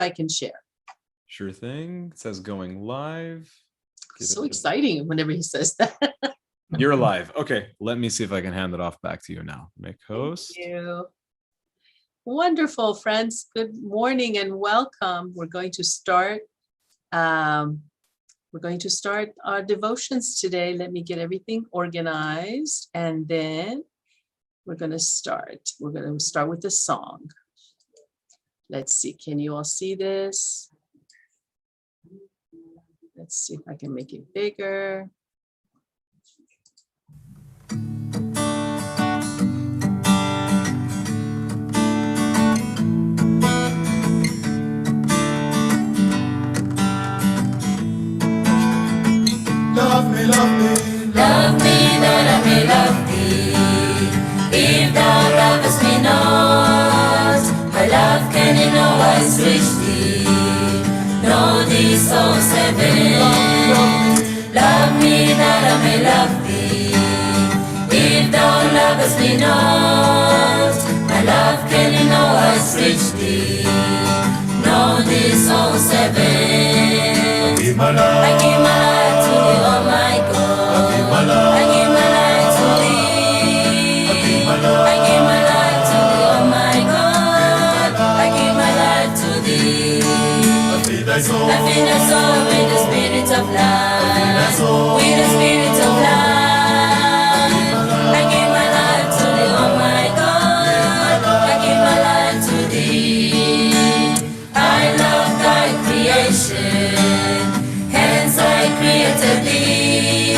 I can share. Sure thing. It says going live. So exciting whenever he says that. You're live. Okay, let me see if I can hand it off back to you now. Make host. Thank you. Wonderful, friends. Good morning and welcome. We're going to start. We're going to start our devotions today. Let me get everything organized, and then we're going to start. We're going to start with the song. Let's see. Can you all see this? Let's see if I can make it bigger. Love me, love me, love me, that I may love thee. If thou lovest me not, my love can in no wise reach thee. Know thee so seven. Love me, that I may love thee. If thou lovest me not, my love can in no wise reach thee. Know thee so seven. I give my love. I give my life to thee, oh my God. I give my love. I give my life to thee. I give my love. I give my life to thee, oh my God. I give my life to thee. I feel thy soul. I feel thy soul with the spirit of life. With the spirit of life. I give my life to thee, oh my God. I give my life to thee. I love thy creation. Hence I created thee.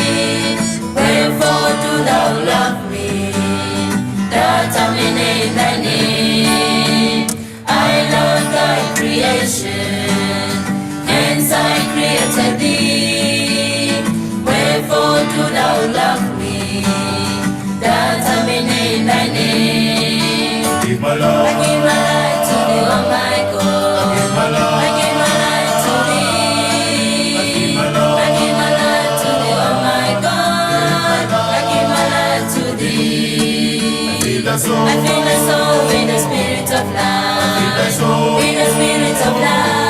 Wherefore do thou love me, that I may name thy name. I love thy creation. Hence I created thee. Wherefore do thou love me, that I may name thy name. I give my love. I give my life to thee, oh my God. I give my love. I give my life to thee. I give my love. I give my life to thee, oh my God. I give my life to thee. I feel thy soul. I feel my soul with the spirit of life. feel thy soul. With the spirit of life.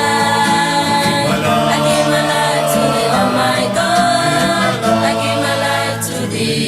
I give my life to thee, oh my God. I give my life to thee.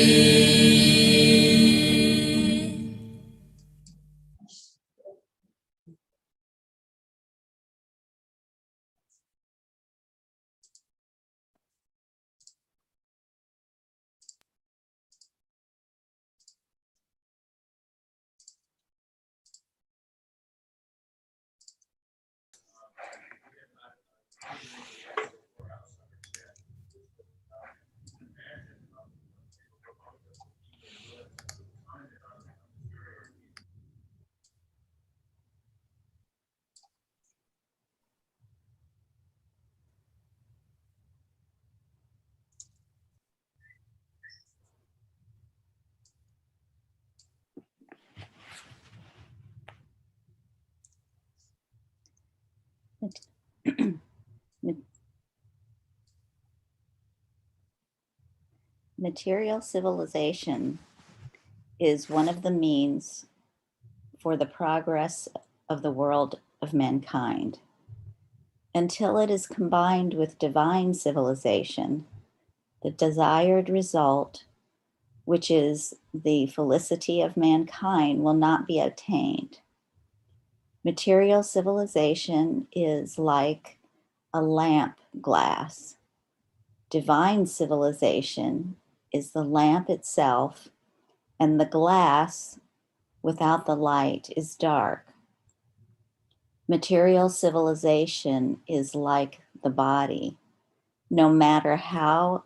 Material civilization is one of the means for the progress of the world of mankind. Until it is combined with divine civilization, the desired result, which is the felicity of mankind, will not be attained. Material civilization is like a lamp glass. Divine civilization is the lamp itself, and the glass without the light is dark. Material civilization is like the body. No matter how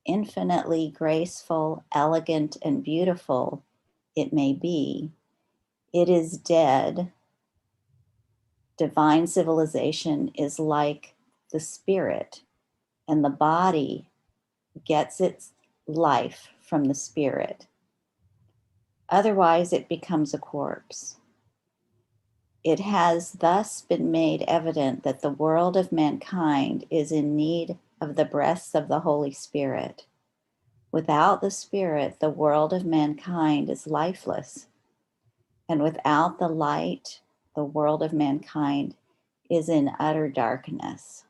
infinitely graceful, elegant, and beautiful it may be, it is dead. Divine civilization is like the spirit, and the body gets its life from the spirit. Otherwise, it becomes a corpse. It has thus been made evident that the world of mankind is in need of the breaths of the Holy Spirit. Without the Spirit, the world of mankind is lifeless. And without the light, the world of mankind is in utter darkness.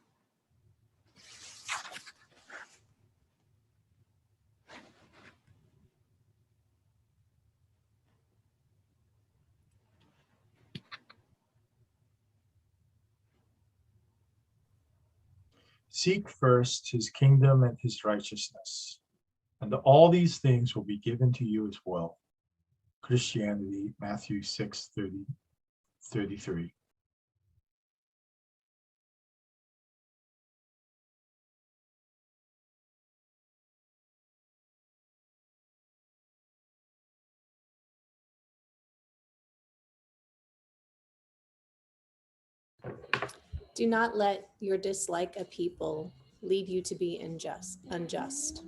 Seek first his kingdom and his righteousness, and all these things will be given to you as well. Christianity, Matthew 6:33. Do not let your dislike of people lead you to be unjust.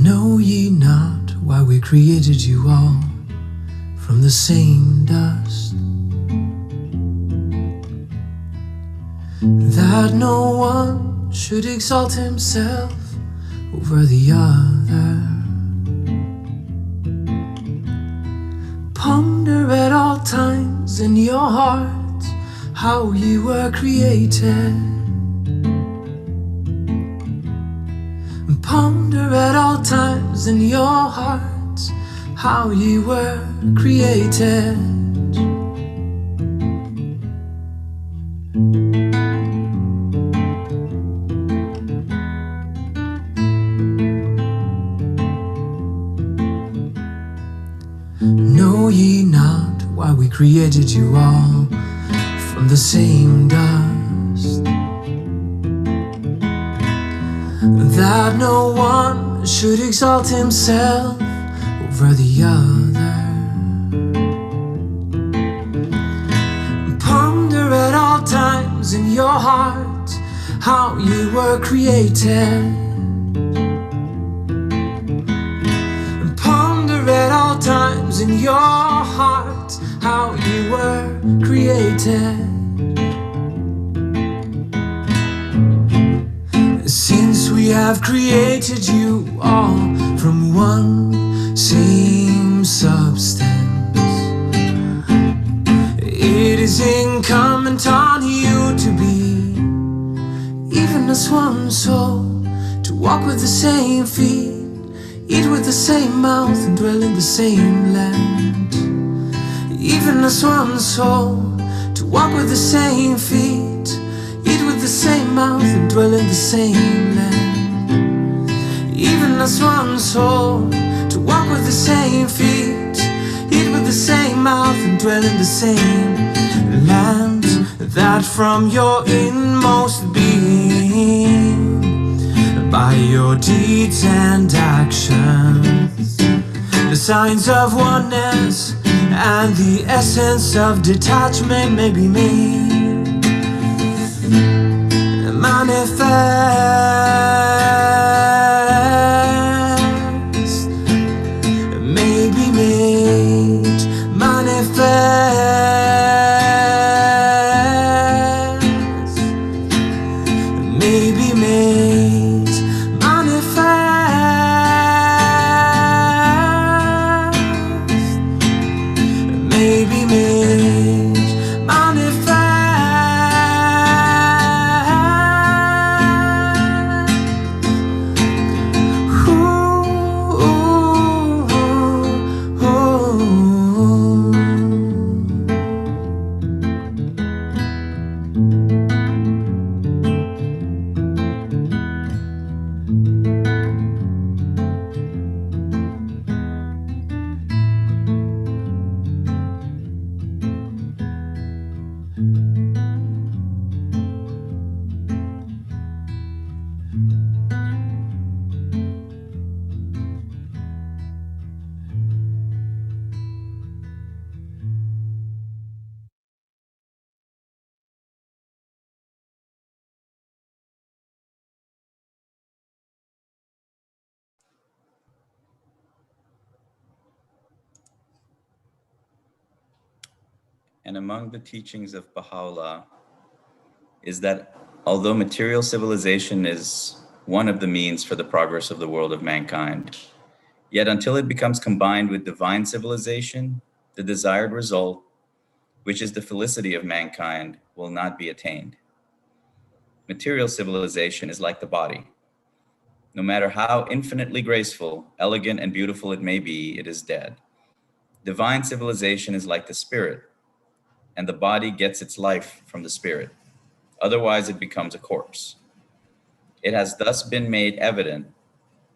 Know ye not why we created you all from the same dust? That no one should exalt himself over the other. Ponder at all times in your heart how ye were created. Ponder at all times in your hearts how ye were created. Know ye not why we created you all from the same dust? That no one should exalt himself over the other. Ponder at all times in your heart how you were created. Ponder at all times in your heart how you were created. Since we have created you all from one same substance, it is incumbent on you to be even as one soul, to walk with the same feet, eat with the same mouth, and dwell in the same land. Even as one soul, to walk with the same feet, eat with the same mouth, and dwell in the same land. Even as one soul, to walk with the same feet, eat with the same mouth, and dwell in the same land. That from your inmost being, by your deeds and actions, the signs of oneness and the essence of detachment may be made manifest, may be made manifest, may be made manifest, may be made manifest. and among the teachings of Baha'u'llah is that although material civilization is one of the means for the progress of the world of mankind, yet until it becomes combined with divine civilization, the desired result, which is the felicity of mankind, will not be attained. Material civilization is like the body. No matter how infinitely graceful, elegant, and beautiful it may be, it is dead. Divine civilization is like the spirit, and the body gets its life from the spirit. Otherwise, it becomes a corpse. It has thus been made evident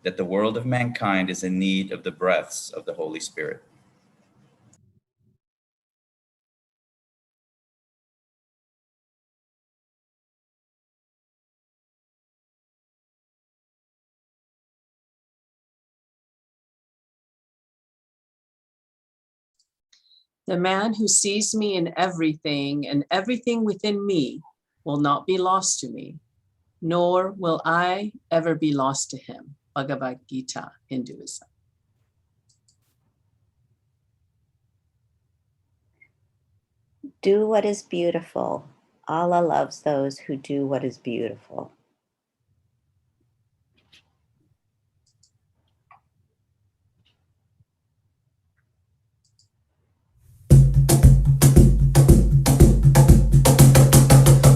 that the world of mankind is in need of the breaths of the Holy Spirit. The man who sees me in everything and everything within me will not be lost to me, nor will I ever be lost to him. Bhagavad Gita, Hinduism. Do what is beautiful. Allah loves those who do what is beautiful.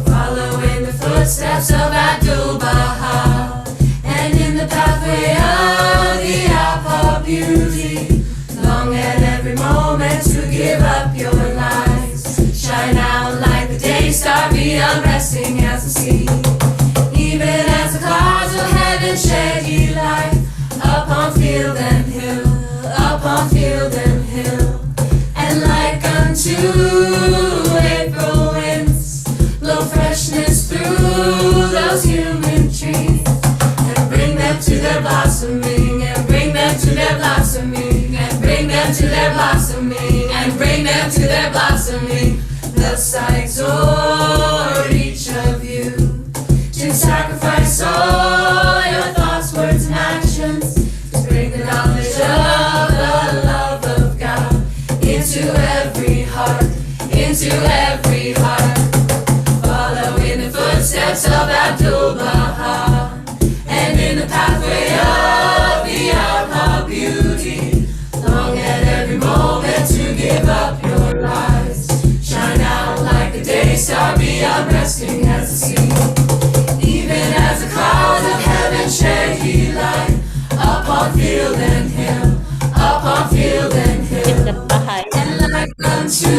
Following the footsteps of Abdul Baha, and in the pathway of the Alpha beauty, long at every moment to give up your lives. Shine out like the day star, be unresting as the sea. Even as the clouds of heaven shed ye light upon field and hill, upon field and hill. And like unto April winds, blow freshness through those human trees, and bring them to their blossoming, and bring them to their blossoming, and bring them to their blossoming, and bring them to their blossoming. Thus I exhort each of you to sacrifice all your thoughts, words, and actions, to bring the knowledge of the love of God into every heart, into every heart. Following the footsteps of Abdul Baha, and in the pathway of the Alpha beauty, long at every moment to give up your lives. Shine out like the day star, be unresting as the sea. Even as the clouds of heaven shed ye light upon field and hill, upon field and hill. The Baha'is. And like unto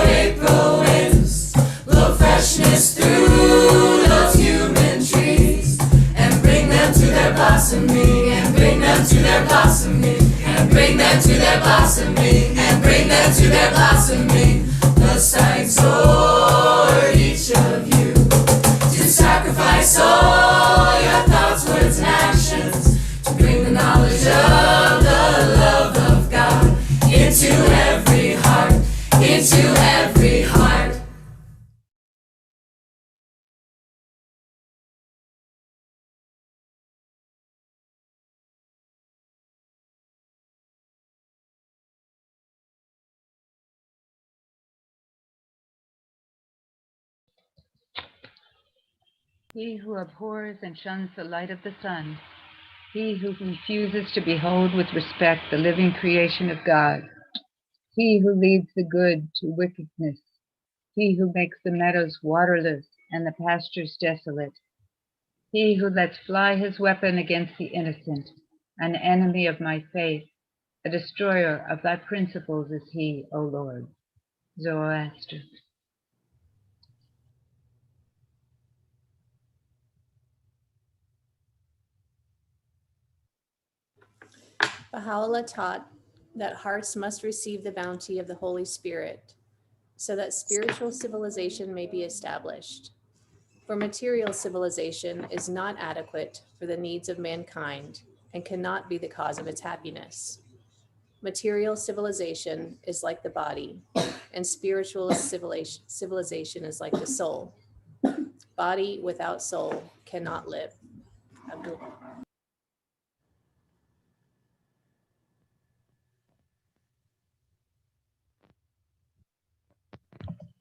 April winds, blow freshness through those human trees, and bring them to their blossoming, and bring them to their blossoming, and bring them to their blossoming, and bring them to their blossoming. Thus I exhort each of you to sacrifice all your thoughts, words, and actions, to bring the knowledge of the love of God into every heart, into every heart. He who abhors and shuns the light of the sun, he who refuses to behold with respect the living creation of God, he who leads the good to wickedness, he who makes the meadows waterless and the pastures desolate, he who lets fly his weapon against the innocent, an enemy of my faith, a destroyer of thy principles is he, O Lord. Zoroaster. Baha'u'llah taught that hearts must receive the bounty of the Holy Spirit so that spiritual civilization may be established. For material civilization is not adequate for the needs of mankind and cannot be the cause of its happiness. Material civilization is like the body, and spiritual civilization is like the soul. Body without soul cannot live. Abdul.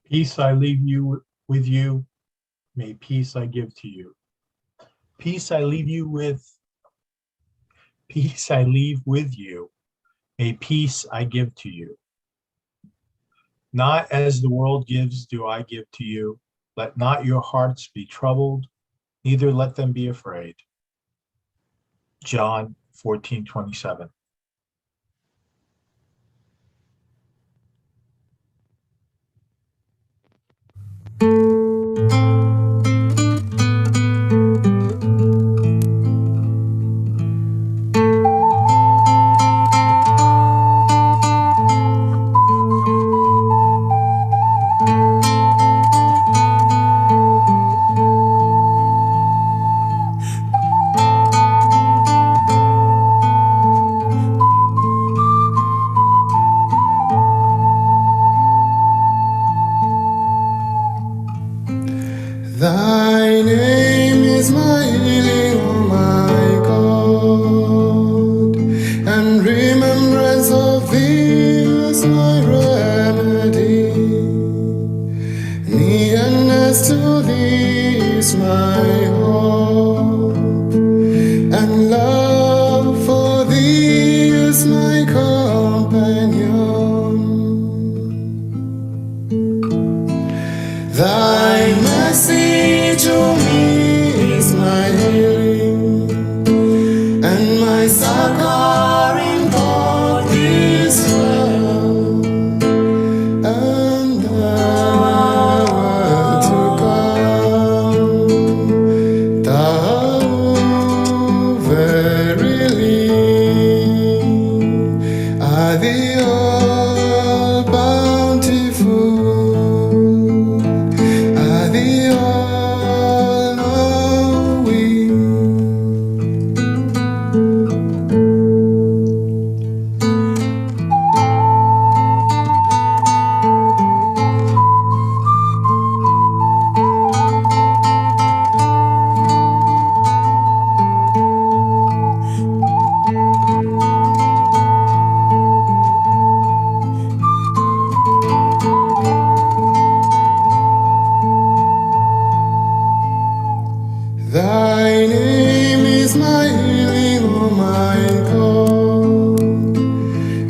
Peace I leave you with you. May peace I give to you. Peace I leave you with. Peace I leave with you. May peace I give to you. Not as the world gives do I give to you. Let not your hearts be troubled, neither let them be afraid. John 14:27. Thy name is my healing, O my God, and remembrance of thee is my remedy. Nearness to thee is my hope, and love for thee is my companion. Thy mercy to me is my healing, and my succor in both Israel, and thou art to come, thou verily art the all bountiful. Thy name is my healing, O my God,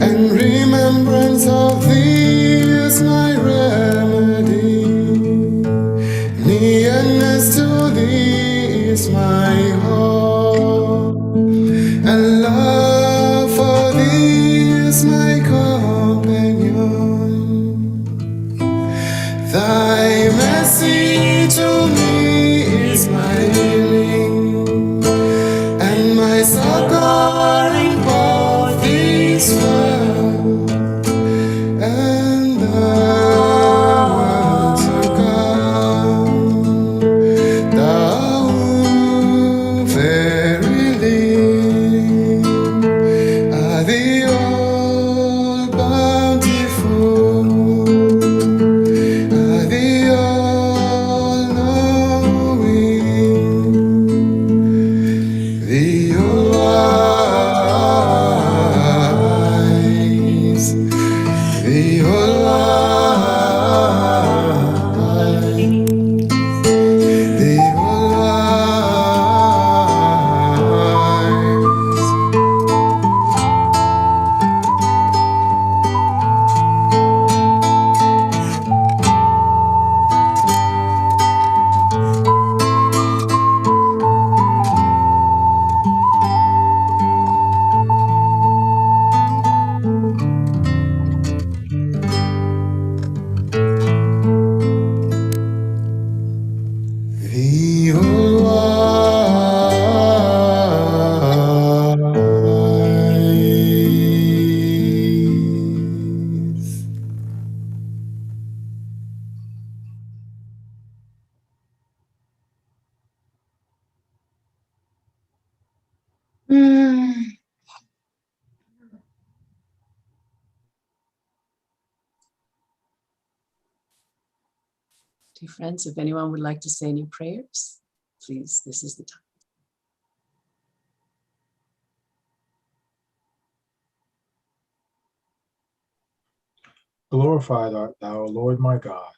and remembrance of thee is my remedy. Nearness to thee is my hope, and love for thee is my companion. Thy mercy to me is my healing, and my succor in both Israel, and thou art to come, thou verily art the all bountiful. The all wise. Dear friends, if anyone would like to say any prayers, please, this is the time. Glorified art thou, Lord my God,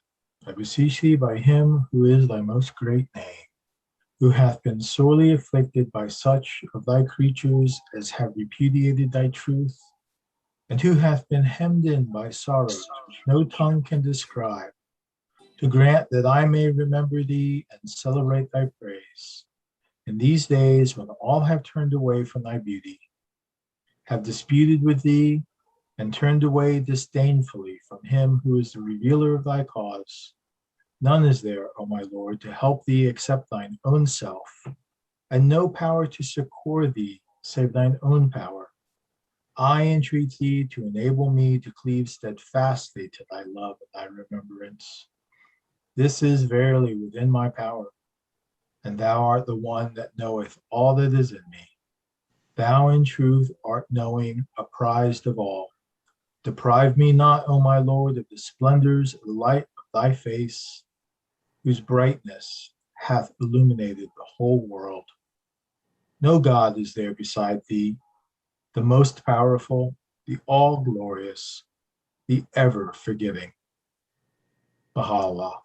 I beseech thee by him who is thy most great name, who hath been sorely afflicted by such of thy creatures as have repudiated thy truth, and who hath been hemmed in by sorrows which no tongue can describe, to grant that I may remember thee and celebrate thy praise in these days when all have turned away from thy beauty, have disputed with thee, and turned away disdainfully from him who is the revealer of thy cause. None is there, O my Lord, to help thee except thine own self, and no power to succor thee save thine own power. I entreat thee to enable me to cleave steadfastly to thy love and thy remembrance. This is verily within my power, and thou art the one that knoweth all that is in me. Thou in truth art knowing, apprised of all. Deprive me not, O my Lord, of the splendors of the light of thy face, whose brightness hath illuminated the whole world. No God is there beside thee, the most powerful, the all-glorious, the ever-forgiving. Baha'u'llah.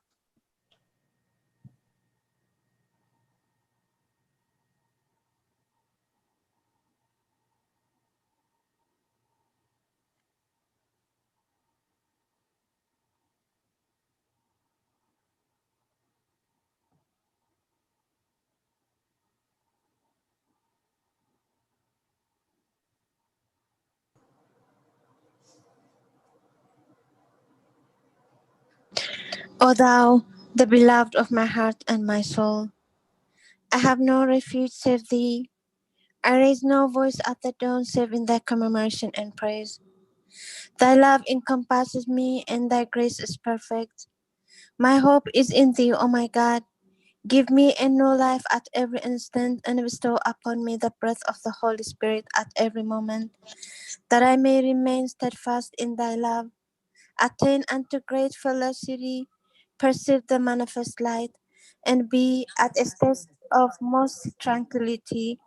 O thou, the beloved of my heart and my soul, I have no refuge save thee. I raise no voice at the dawn save in thy commemoration and praise. Thy love encompasses me, and thy grace is perfect. My hope is in thee, O my God. Give me a new life at every instant, and bestow upon me the breath of the Holy Spirit at every moment, that I may remain steadfast in thy love, attain unto great felicity, perceive the manifest light, and be at a state of most tranquility,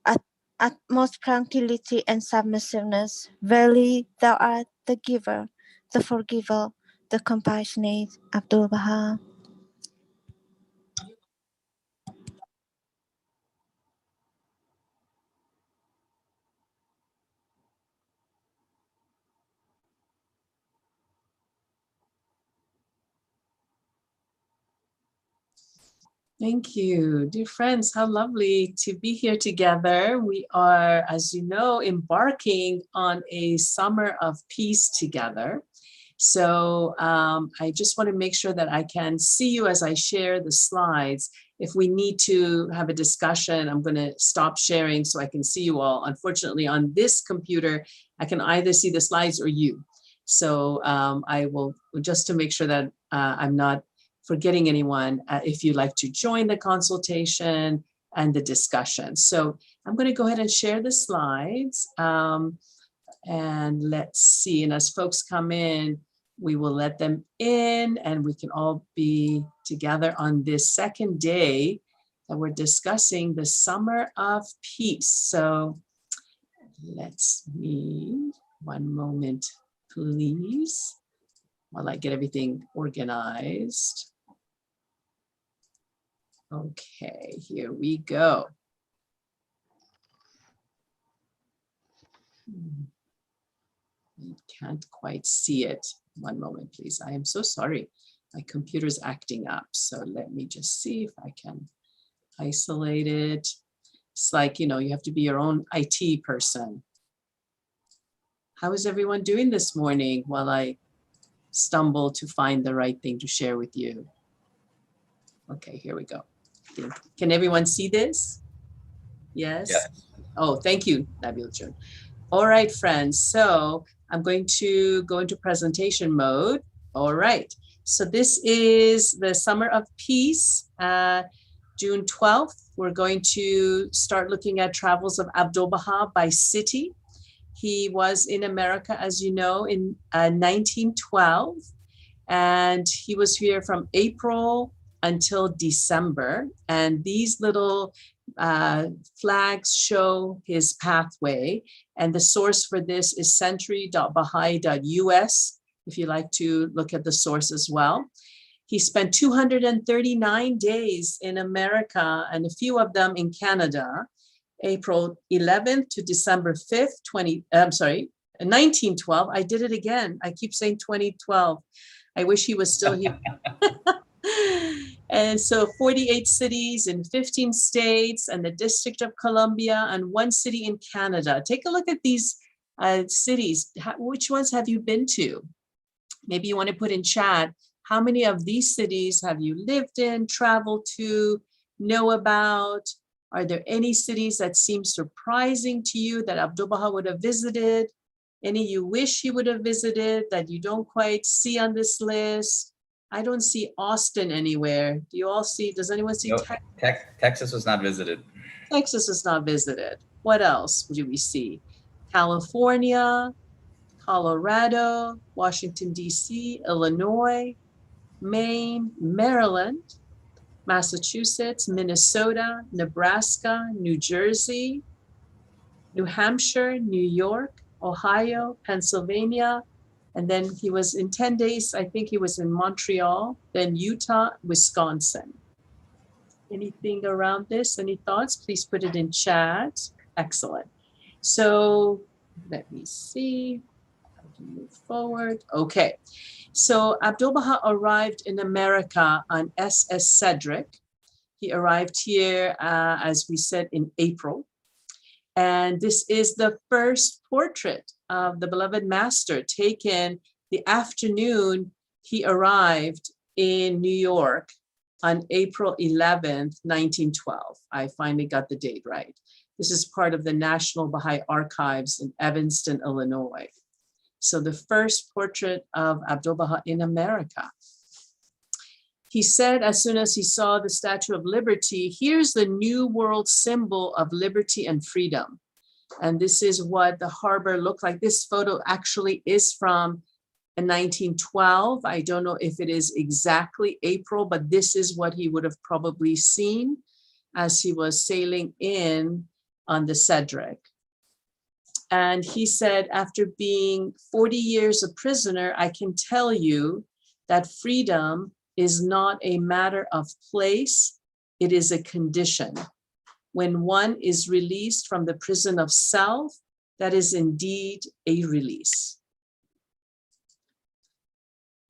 at most tranquility and submissiveness. Verily, thou art the giver, the forgiver, the compassionate. Abdul Baha. Thank you, dear friends. How lovely to be here together. We are, as you know, embarking on a summer of peace together. So I just want to make sure that I can see you as I share the slides. If we need to have a discussion, I'm going to stop sharing so I can see you all. Unfortunately, on this computer, I can either see the slides or you. So I will, just to make sure that I'm not forgetting anyone, if you'd like to join the consultation and the discussion. So I'm going to go ahead and share the slides. And let's see, and as folks come in, we will let them in and we can all be together on this second day that we're discussing the summer of peace. So let's me, one moment, please, while I get everything organized. Okay, here we go. I can't quite see it. One moment, please. I am so sorry. My computer's acting up. So let me just see if I can isolate it. It's like, you know, you have to be your own IT person. How is everyone doing this morning while I stumble to find the right thing to share with you? Okay, here we go. Can everyone see this? Yes? Yes. Oh, thank you, Nabil. All right, friends. So I'm going to go into presentation mode. All right. So this is the Summer of Peace, June 12th. We're going to start looking at travels of Abdul Baha by city. He was in America, as you know, in 1912. And he was here from April until December. And these little flags show his pathway. And the source for this is century.bahai.us. if you like to look at the source as well. He spent 239 days in America and a few of them in Canada, April 11th to December 5th, 1912. I did it again. I keep saying 2012. I wish he was still here. And so 48 cities in 15 states and the District of Columbia and one city in Canada. Take a look at these cities. Which ones have you been to? Maybe you want to put in chat, how many of these cities have you lived in, traveled to, know about? Are there any cities that seem surprising to you that Abdu'l-Baha would have visited? Any you wish he would have visited that you don't quite see on this list? I don't see Austin anywhere. Do you all see, does anyone see Nope. Texas was not visited. Texas is not visited. What else do we see? California, Colorado, Washington, D.C., Illinois, Maine, Maryland, Massachusetts, Minnesota, Nebraska, New Jersey, New Hampshire, New York, Ohio, Pennsylvania, and then he was in 10 days, I think he was in Montreal, then Utah, Wisconsin. Anything around this? Any thoughts? Please put it in chat. Excellent. So let me see. How to move forward. Okay. So Abdu'l-Baha arrived in America on SS Cedric. He arrived here, as we said, in April. And this is the first portrait of the beloved master taken the afternoon he arrived in New York on April 11th, 1912. I finally got the date right. This is part of the National Baha'i Archives in Evanston, Illinois. So the first portrait of Abdu'l-Baha in America. He said as soon as he saw the Statue of Liberty, here's the new world symbol of liberty and freedom. And this is what the harbor looked like. This photo actually is from 1912. I don't know if it is exactly April, but this is what he would have probably seen as he was sailing in on the Cedric. And he said, after being 40 years a prisoner, I can tell you that freedom is not a matter of place, it is a condition. When one is released from the prison of self, that is indeed a release.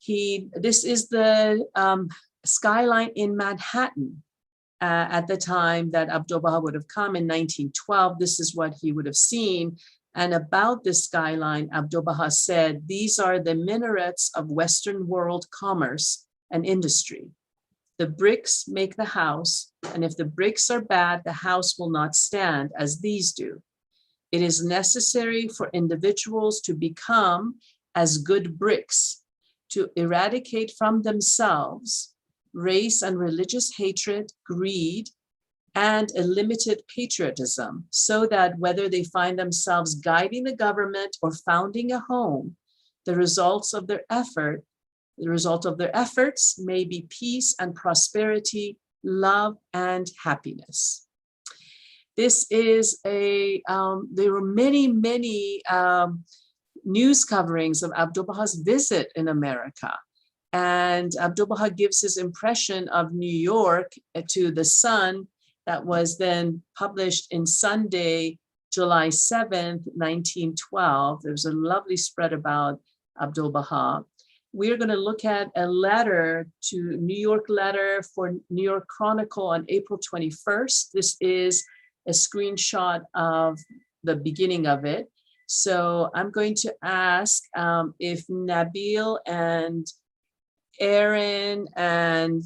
This is the skyline in Manhattan at the time that Abdu'l-Baha would have come in 1912. This is what he would have seen. And about this skyline, Abdu'l-Baha said, these are the minarets of Western world commerce and industry. The bricks make the house, and if the bricks are bad, the house will not stand as these do. It is necessary for individuals to become as good bricks, to eradicate from themselves race and religious hatred, greed, and a limited patriotism, so that whether they find themselves guiding the government or founding a home, the result of their efforts may be peace and prosperity, love and happiness. This is there were many news coverings of Abdu'l-Baha's visit in America. And Abdu'l-Baha gives his impression of New York to the Sun that was then published in Sunday, July 7th, 1912. There's a lovely spread about Abdu'l-Baha. We're going to look at a letter to New York letter for New York Chronicle on April 21st. This is a screenshot of the beginning of it. So I'm going to ask if Nabil and Aaron and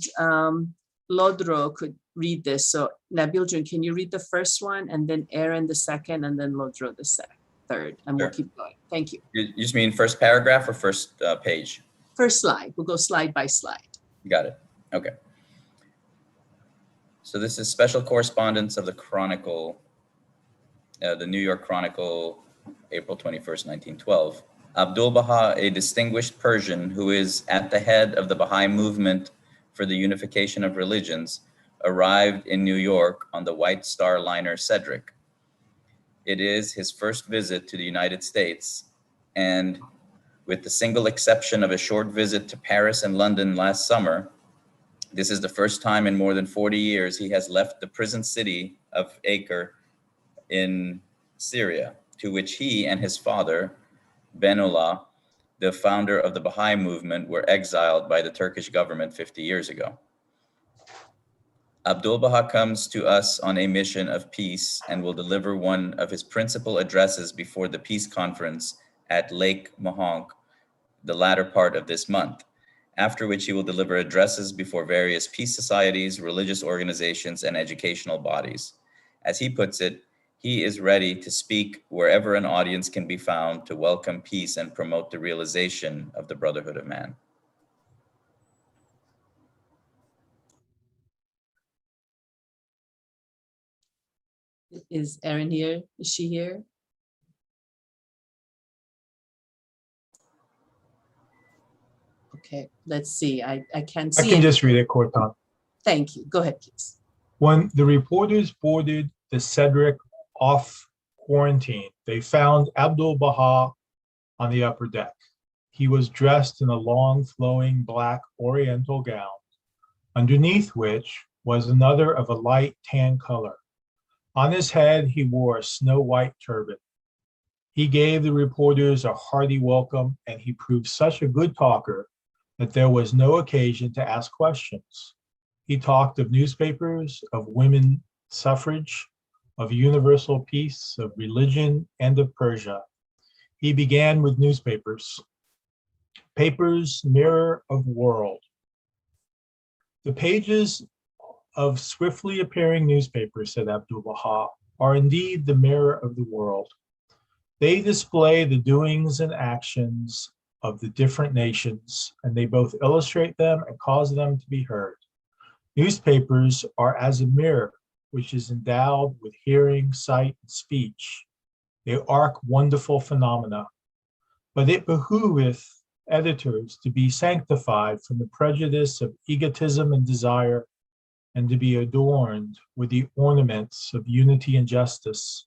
Lodro could read this. So Nabil Jun, can you read the first one, and then Aaron the second, and then Lodro the third, and Sure. We'll keep going. Thank you. You just mean first paragraph or first page? First slide. We'll go slide by slide. Got it. Okay. So this is special correspondence of the Chronicle, the New York Chronicle, April 21st, 1912. Abdu'l-Baha, a distinguished Persian who is at the head of the Baha'i movement for the unification of religions, arrived in New York on the White Star liner Cedric. It is his first visit to the United States, and With the single exception of a short visit to Paris and London last summer, this is the first time in more than 40 years he has left the prison city of Acre in Syria, to which he and his father, Benullah, the founder of the Baha'i movement, were exiled by the Turkish government 50 years ago. Abdul Baha comes to us on a mission of peace and will deliver one of his principal addresses before the peace conference at Lake Mohonk the latter part of this month, after which he will deliver addresses before various peace societies, religious organizations, and educational bodies. As he puts it, he is ready to speak wherever an audience can be found to welcome peace and promote the realization of the brotherhood of man. Is Erin here? Is she here? Okay, let's see. I can't see I can it. just read it, Corton. Thank you. Go ahead, please. When the reporters boarded the Cedric off quarantine, they found Abdul Baha on the upper deck. He was dressed in a long, flowing black oriental gown, underneath which was another of a light tan color. On his head, he wore a snow-white turban. He gave the reporters a hearty welcome, and he proved such a good talker that there was no occasion to ask questions. He talked of newspapers, of women suffrage, of universal peace, of religion, and of Persia. He began with newspapers. Papers, mirror of world. The pages of swiftly appearing newspapers, said Abdul Baha, are indeed the mirror of the world. They display the doings and actions of the different nations, and they both illustrate them and cause them to be heard. Newspapers are as a mirror, which is endowed with hearing, sight, and speech. They arc wonderful phenomena. But it behooveth editors to be sanctified from the prejudice of egotism and desire, and to be adorned with the ornaments of unity and justice.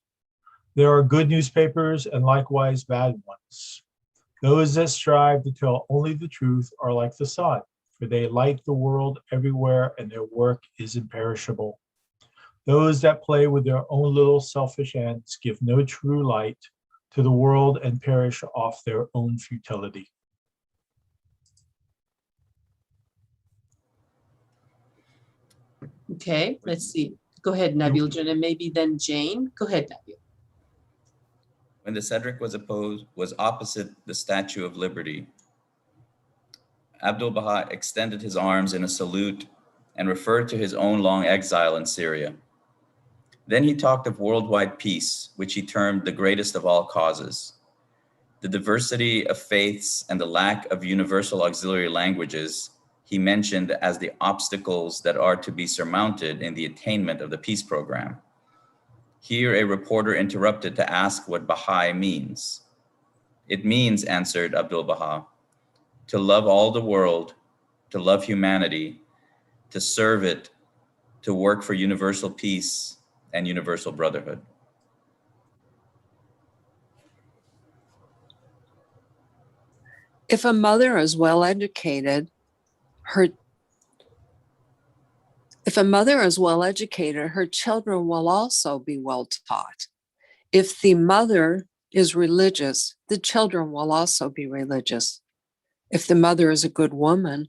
There are good newspapers and likewise bad ones. Those that strive to tell only the truth are like the sun, for they light the world everywhere and their work is imperishable. Those that play with their own little selfish ends give no true light to the world and perish off their own futility. Okay, let's see. Go ahead, Nabil Jun, and maybe then Jane. Go ahead, Nabil. When the Cedric was opposite the Statue of Liberty, Abdul Baha extended his arms in a salute and referred to his own long exile in Syria. Then he talked of worldwide peace, which he termed the greatest of all causes. The diversity of faiths and the lack of universal auxiliary languages he mentioned as the obstacles that are to be surmounted in the attainment of the peace program. Here a reporter interrupted to ask what Baha'i means. It means, answered Abdul Baha, to love all the world, to love humanity, to serve it, to work for universal peace and universal brotherhood. If a mother is well educated, her children will also be well taught. If the mother is religious, the children will also be religious. If the mother is a good woman,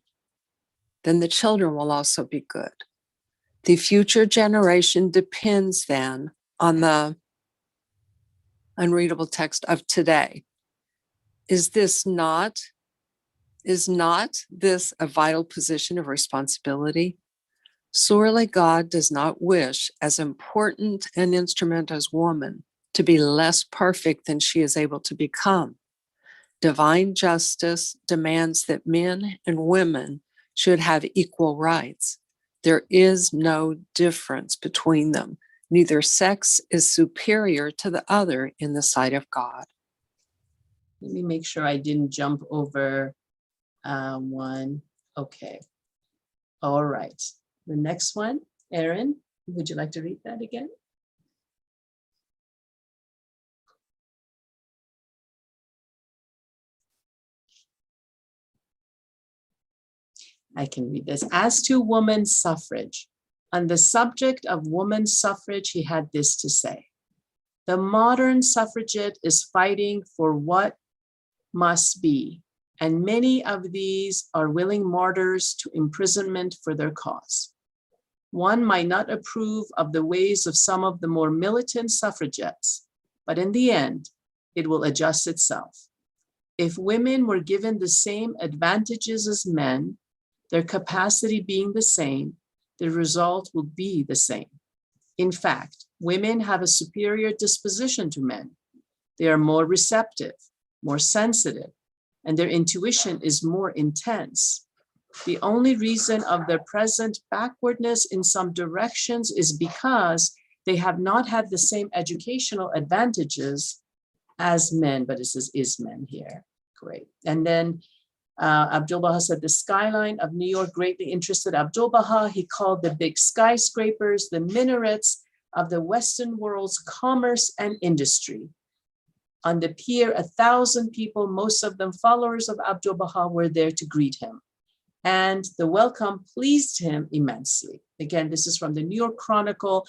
then the children will also be good. The future generation depends then on the unreadable text of today. Is not this a vital position of responsibility? Surely God does not wish as important an instrument as woman to be less perfect than she is able to become. Divine justice demands that men and women should have equal rights. There is no difference between them. Neither sex is superior to the other in the sight of God. Let me make sure I didn't jump over one. Okay. All right. The next one, Erin, would you like to read that again? I can read this. As to women's suffrage, on the subject of women's suffrage, he had this to say. The modern suffragette is fighting for what must be, and many of these are willing martyrs to imprisonment for their cause. One might not approve of the ways of some of the more militant suffragettes, but in the end, it will adjust itself. If women were given the same advantages as men, their capacity being the same, the result will be the same. In fact, women have a superior disposition to men. They are more receptive, more sensitive, and their intuition is more intense. The only reason of their present backwardness in some directions is because they have not had the same educational advantages as men, but it says is men here. Great. And then Abdu'l-Baha said, the skyline of New York greatly interested Abdu'l-Baha. He called the big skyscrapers the minarets of the Western world's commerce and industry. On the pier, 1,000 people, most of them followers of Abdu'l-Baha, were there to greet him. And the welcome pleased him immensely. Again, this is from the New York Chronicle,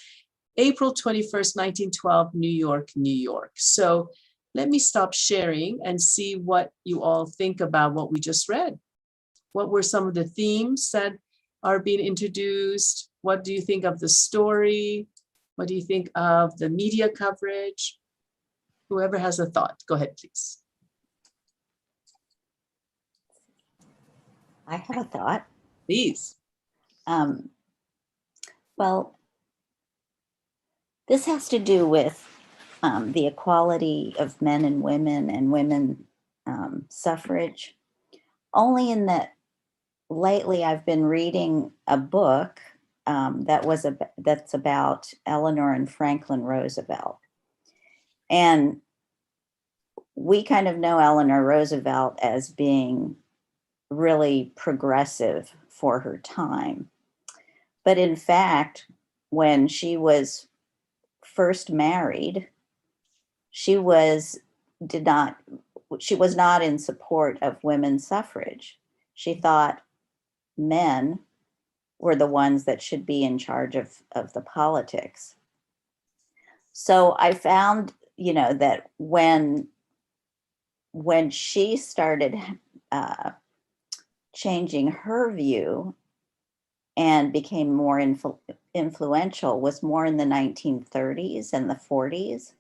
April 21st, 1912, New York, New York. So let me stop sharing and see what you all think about what we just read. What were some of the themes that are being introduced? What do you think of the story? What do you think of the media coverage? Whoever has a thought, go ahead, please. I have a thought. Please. Well, this has to do with the equality of men and women suffrage. Only in that lately I've been reading a book that's about Eleanor and Franklin Roosevelt. And we kind of know Eleanor Roosevelt as being really progressive for her time. But in fact, when she was first married, she was not in support of women's suffrage. She thought men were the ones that should be in charge of the politics. So I found, that when she started changing her view and became more influential was more in the 1930s and the 40s.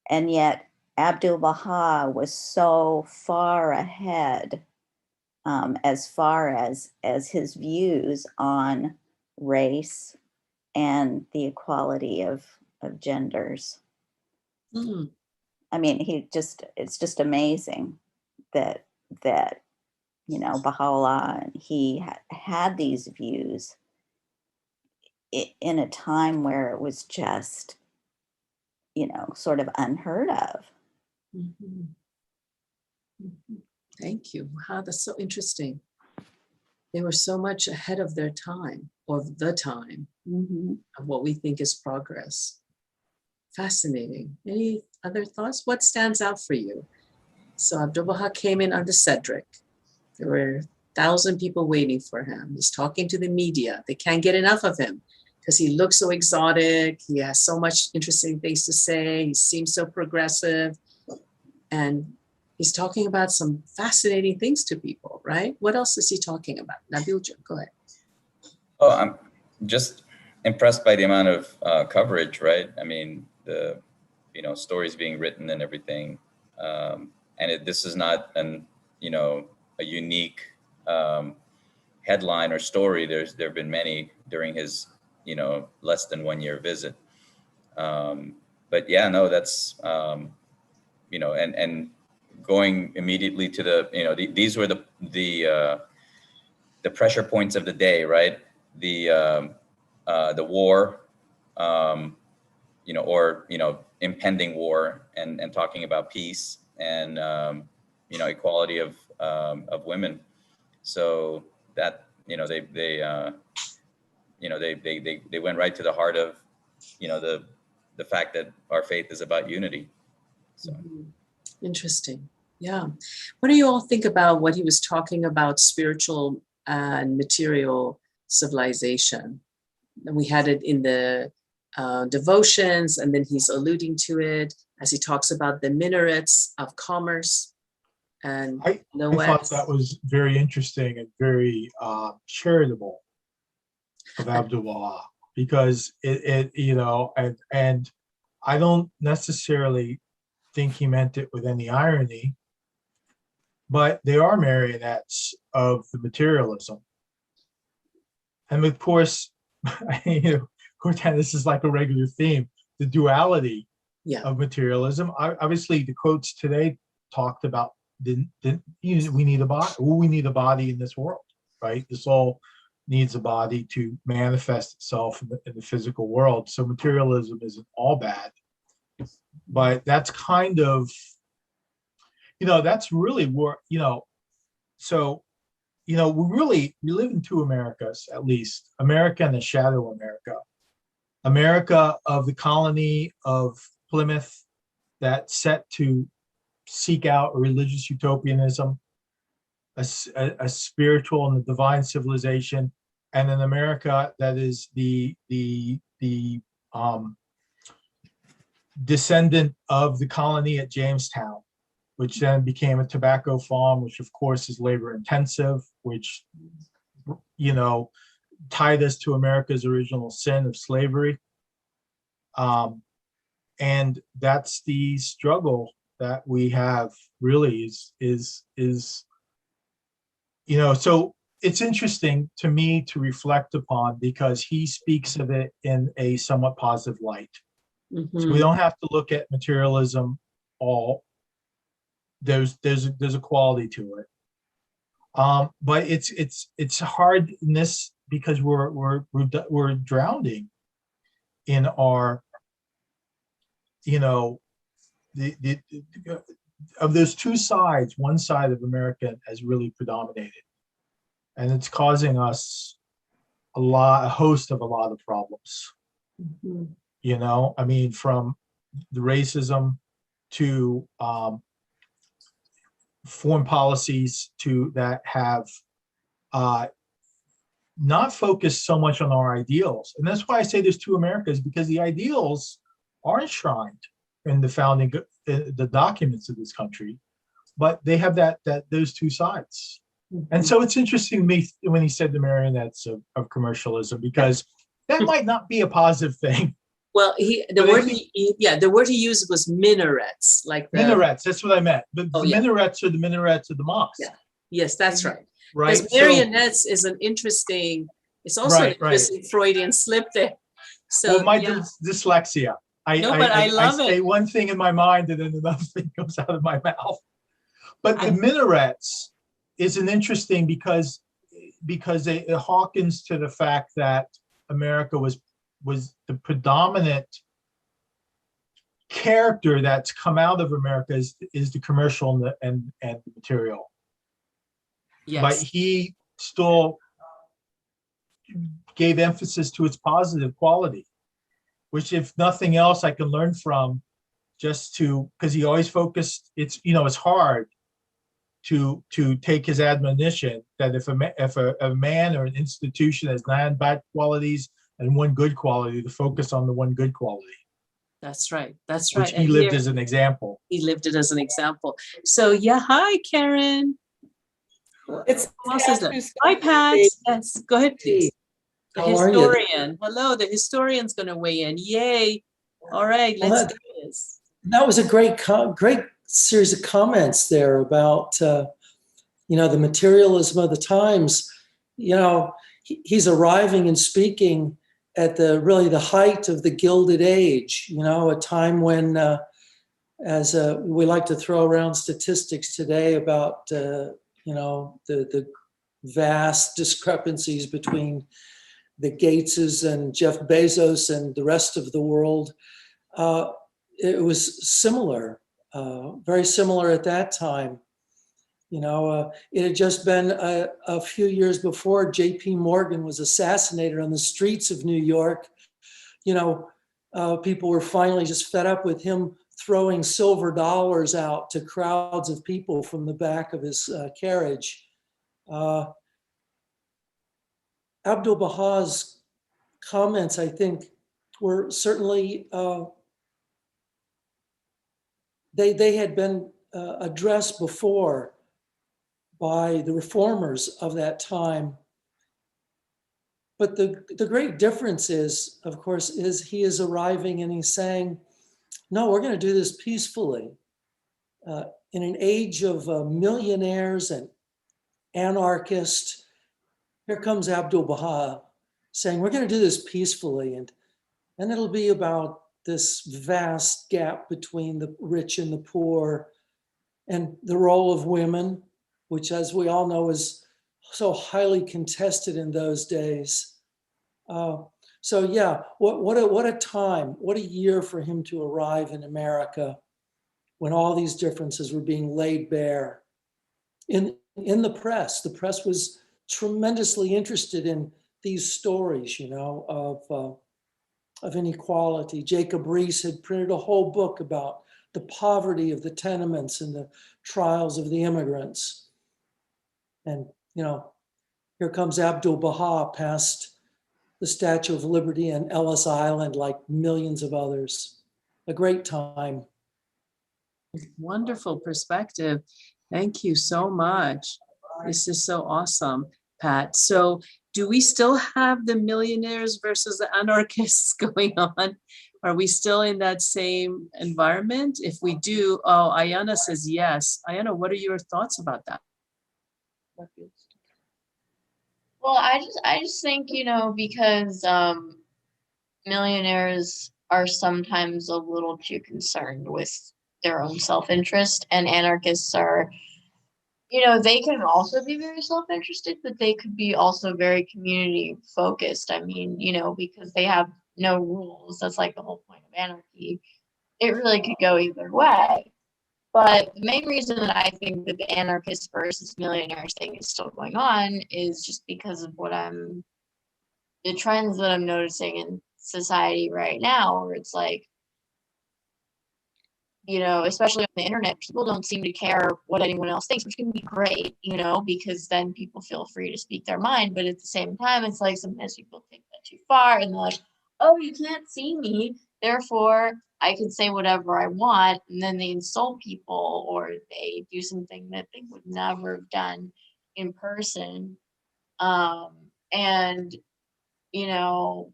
And yet Abdu'l-Baha was so far ahead as far as his views on race and the equality of genders. Mm. I mean, it's just amazing that Baha'u'llah, he had these views in a time where it was just, sort of unheard of. Mm-hmm. Mm-hmm. Thank you. Wow, that's so interesting. They were so much ahead of their time, or the time, of what we think is progress. Fascinating. Any other thoughts? What stands out for you? So Abdu'l-Baha came in under Cedric. There were 1,000 people waiting for him. He's talking to the media. They can't get enough of him because he looks so exotic. He has so much interesting things to say. He seems so progressive. And he's talking about some fascinating things to people, right? What else is he talking about? Nabil, go ahead. Oh, I'm just impressed by the amount of coverage, right? I mean, the stories being written and everything. And this is not a unique headline or story. There have been many during his less than 1 year visit. But yeah, no, that's and going immediately to these were the pressure points of the day, right? The war, or impending war, and talking about peace and equality of women. So that they went right to the heart of the fact that our faith is about unity. So Interesting. Yeah. What do you all think about what he was talking about, spiritual and material civilization. And we had it in the devotions, and then he's alluding to it as he talks about the minarets of commerce and I thought that was very interesting and very charitable of Abdul-Baha, because it and I don't necessarily think he meant it with any irony, but they are marionettes of the materialism. And of course, Cortan, this is like a regular theme, the duality of materialism. Obviously, the quotes today talked about we need a body. We need a body in this world, right? The soul needs a body to manifest itself in the physical world. So materialism isn't all bad, but that's kind of, that's really where, so, we live in two Americas, at least. America and the shadow America. America of the colony of Plymouth that set to seek out a religious utopianism, a spiritual and a divine civilization, and an America that is the descendant of the colony at Jamestown, which then became a tobacco farm, which of course is labor intensive, which, tied us to America's original sin of slavery. And that's the struggle that we have, really is so it's interesting to me to reflect upon, because he speaks of it in a somewhat positive light. So we don't have to look at materialism all. There's a quality to it, but it's hard in this, because we're drowning in our, of those two sides. One side of America has really predominated, and it's causing us a host of problems. From the racism to foreign policies that have not focused so much on our ideals. And that's why I say there's two Americas, because the ideals are enshrined in the founding, the documents of this country, but they have those two sides. And so it's interesting to me when he said the marionettes of commercialism, because that might not be a positive thing. Well, the word he used was minarets, like minarets. That's what I meant. But the minarets are the minarets of the mosque. Yeah. Yes, that's right. Right. Because marionettes is an interesting. It's also an interesting Freudian slip there. So my dyslexia. I love it. say one thing in my mind and then another thing comes out of my mouth. But the minarets is an interesting, because it hearkens to the fact that America was the predominant character that's come out of America is the commercial and the material. Yes. But he still gave emphasis to its positive quality, which, if nothing else, I can learn from, because he always focused. It's hard to take his admonition that if a man or an institution has 9 bad qualities and 1 good quality, to focus on the 1 good quality. That's right. That's right. Which he lived as an example. He lived it as an example. So hi, Karen. It's hi, Pat. Yes, go ahead, please. The historian. Hello, the historian's going to weigh in. Yay! All right, let's do this. That was a great series of comments there about the materialism of the times. He's arriving and speaking at the height of the Gilded Age. A time when, as we like to throw around statistics today about the vast discrepancies between the Gateses and Jeff Bezos and the rest of the world. It was similar, very similar at that time. It had just been a few years before J.P. Morgan was assassinated on the streets of New York. People were finally just fed up with him throwing silver dollars out to crowds of people from the back of his carriage. Abdu'l-Baha's comments, I think, were certainly, they had been addressed before by the reformers of that time. But the great difference is, of course, is he is arriving and he's saying, no, we're going to do this peacefully. In an age of millionaires and anarchists, here comes Abdu'l-Baha saying, we're going to do this peacefully. And it'll be about this vast gap between the rich and the poor, and the role of women, which, as we all know, is so highly contested in those days. So yeah, what a time, what a year for him to arrive in America when all these differences were being laid bare. In the press was tremendously interested in these stories, you know, of inequality. Jacob Riis had printed a whole book about the poverty of the tenements and the trials of the immigrants. And, you know, here comes Abdu'l-Baha past the Statue of Liberty and Ellis Island, like millions of others. A great time. Wonderful perspective. Thank you so much. This is so awesome, Pat. So do we still have the millionaires versus the anarchists going on? Are we still in that same environment? If we do, oh, Ayana says yes. Ayana, what are your thoughts about that? Well, I just think, you know, because millionaires are sometimes a little too concerned with their own self-interest, and anarchists are, you know, they can also be very self-interested, but they could be also very community focused. I mean, you know, because they have no rules. That's like the whole point of anarchy. It really could go either way. But the main reason that I think that the anarchist versus millionaires thing is still going on is just because of the trends that I'm noticing in society right now, where it's like, you know, especially on the internet, people don't seem to care what anyone else thinks, which can be great, you know, because then people feel free to speak their mind. But at the same time, it's like sometimes people take that too far and they're like, oh, you can't see me, therefore I can say whatever I want. And then they insult people, or they do something that they would never have done in person. And, you know,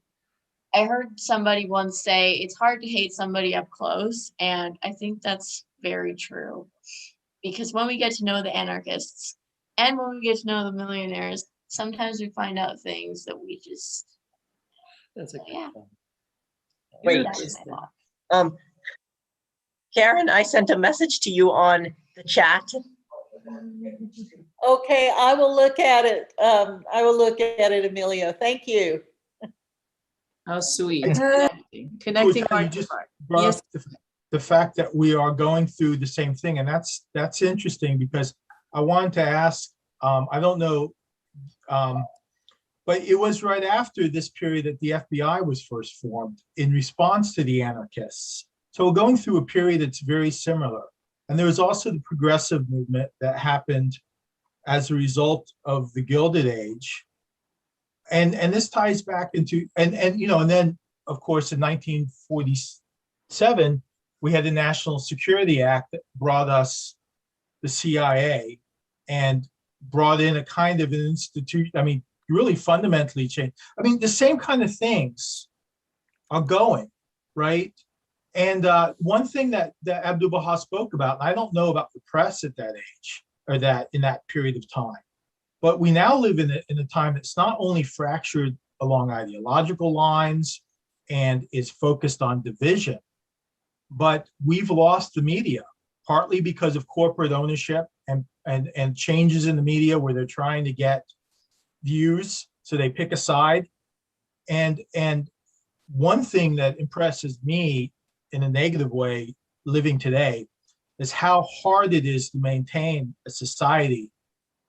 I heard somebody once say it's hard to hate somebody up close, and I think that's very true. Because when we get to know the anarchists and when we get to know the millionaires, sometimes we find out things that we just, That's a good yeah. one. Great. That's my thought. Karen, I sent a message to you on the chat. Okay, I will look at it. I will look at it, Emilio. Thank you. How sweet. Connecting You heart to just heart. brought Yes. up the fact that we are going through the same thing, and that's interesting, because I wanted to ask, I don't know, but it was right after this period that the FBI was first formed in response to the anarchists. So we're going through a period that's very similar. And there was also the progressive movement that happened as a result of the Gilded Age. And this ties back into, and you know, and then of course in 1947, we had the National Security Act that brought us the CIA and brought in a kind of an institution. I mean, really fundamentally changed. I mean, the same kind of things are going, right? And one thing that Abdu'l-Baha spoke about, and I don't know about the press at that age, or that in that period of time, but we now live in a time that's not only fractured along ideological lines and is focused on division, but we've lost the media, partly because of corporate ownership and changes in the media where they're trying to get views, so they pick a side. And one thing that impresses me in a negative way living today is how hard it is to maintain a society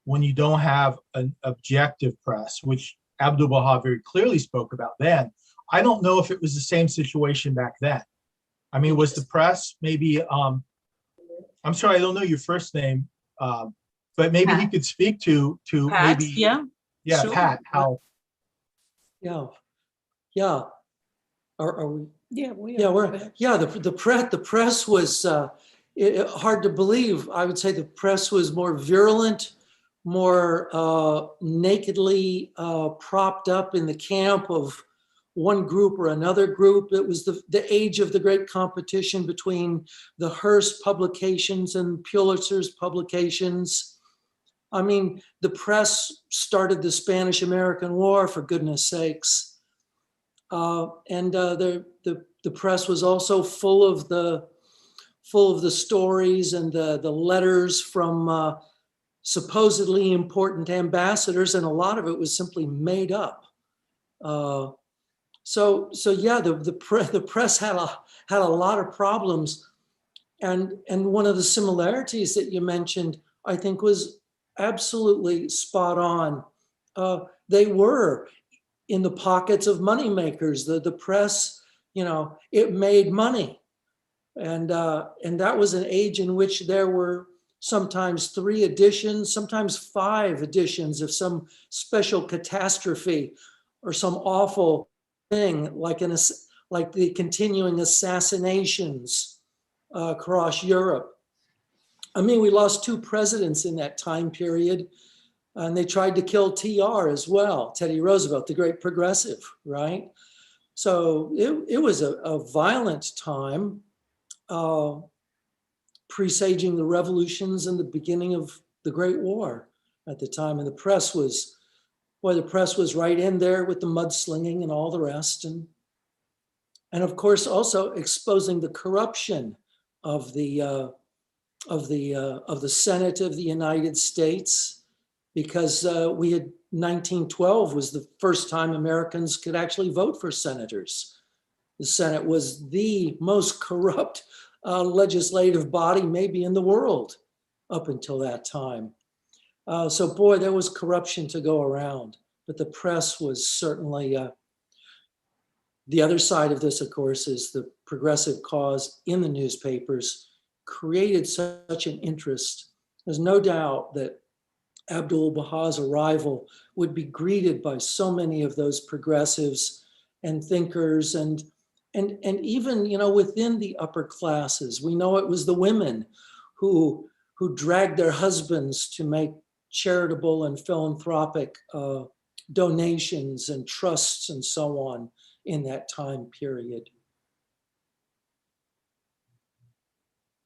when you don't have an objective press, which Abdu'l-Baha very clearly spoke about then. I don't know if it was the same situation back then. I mean, was the press maybe, I'm sorry, I don't know your first name, but maybe Pat. he could speak to Pat, maybe, yeah, yeah, sure. Pat, how Yeah, yeah. Are we? Yeah, we Yeah, are. Go ahead. the press was hard to believe. I would say the press was more virulent, more nakedly propped up in the camp of one group or another group. It was the age of the great competition between the Hearst publications and Pulitzer's publications. I mean, the press started the Spanish-American War, for goodness sakes. And the press was also full of the stories and the letters from supposedly important ambassadors, and a lot of it was simply made up. So yeah, the press had a lot of problems, and one of the similarities that you mentioned, I think, was absolutely spot on. They were in the pockets of moneymakers. The press, it made money. And that was an age in which there were sometimes 3 editions, sometimes 5 editions of some special catastrophe or some awful thing, like the continuing assassinations across Europe. I mean, we lost 2 presidents in that time period. And they tried to kill TR as well, Teddy Roosevelt, the great progressive, right? So it was a violent time, presaging the revolutions and the beginning of the Great War at the time. And the press was right in there with the mudslinging and all the rest. And of course, also exposing the corruption of the Senate of the United States, because we had 1912 was the first time Americans could actually vote for senators. The Senate was the most corrupt legislative body maybe in the world up until that time. So boy, there was corruption to go around, but the press was certainly, the other side of this, of course, is the progressive cause in the newspapers created such an interest. There's no doubt that Abdu'l-Baha's arrival would be greeted by so many of those progressives and thinkers, and even within the upper classes. We know it was the women who dragged their husbands to make charitable and philanthropic donations and trusts and so on in that time period.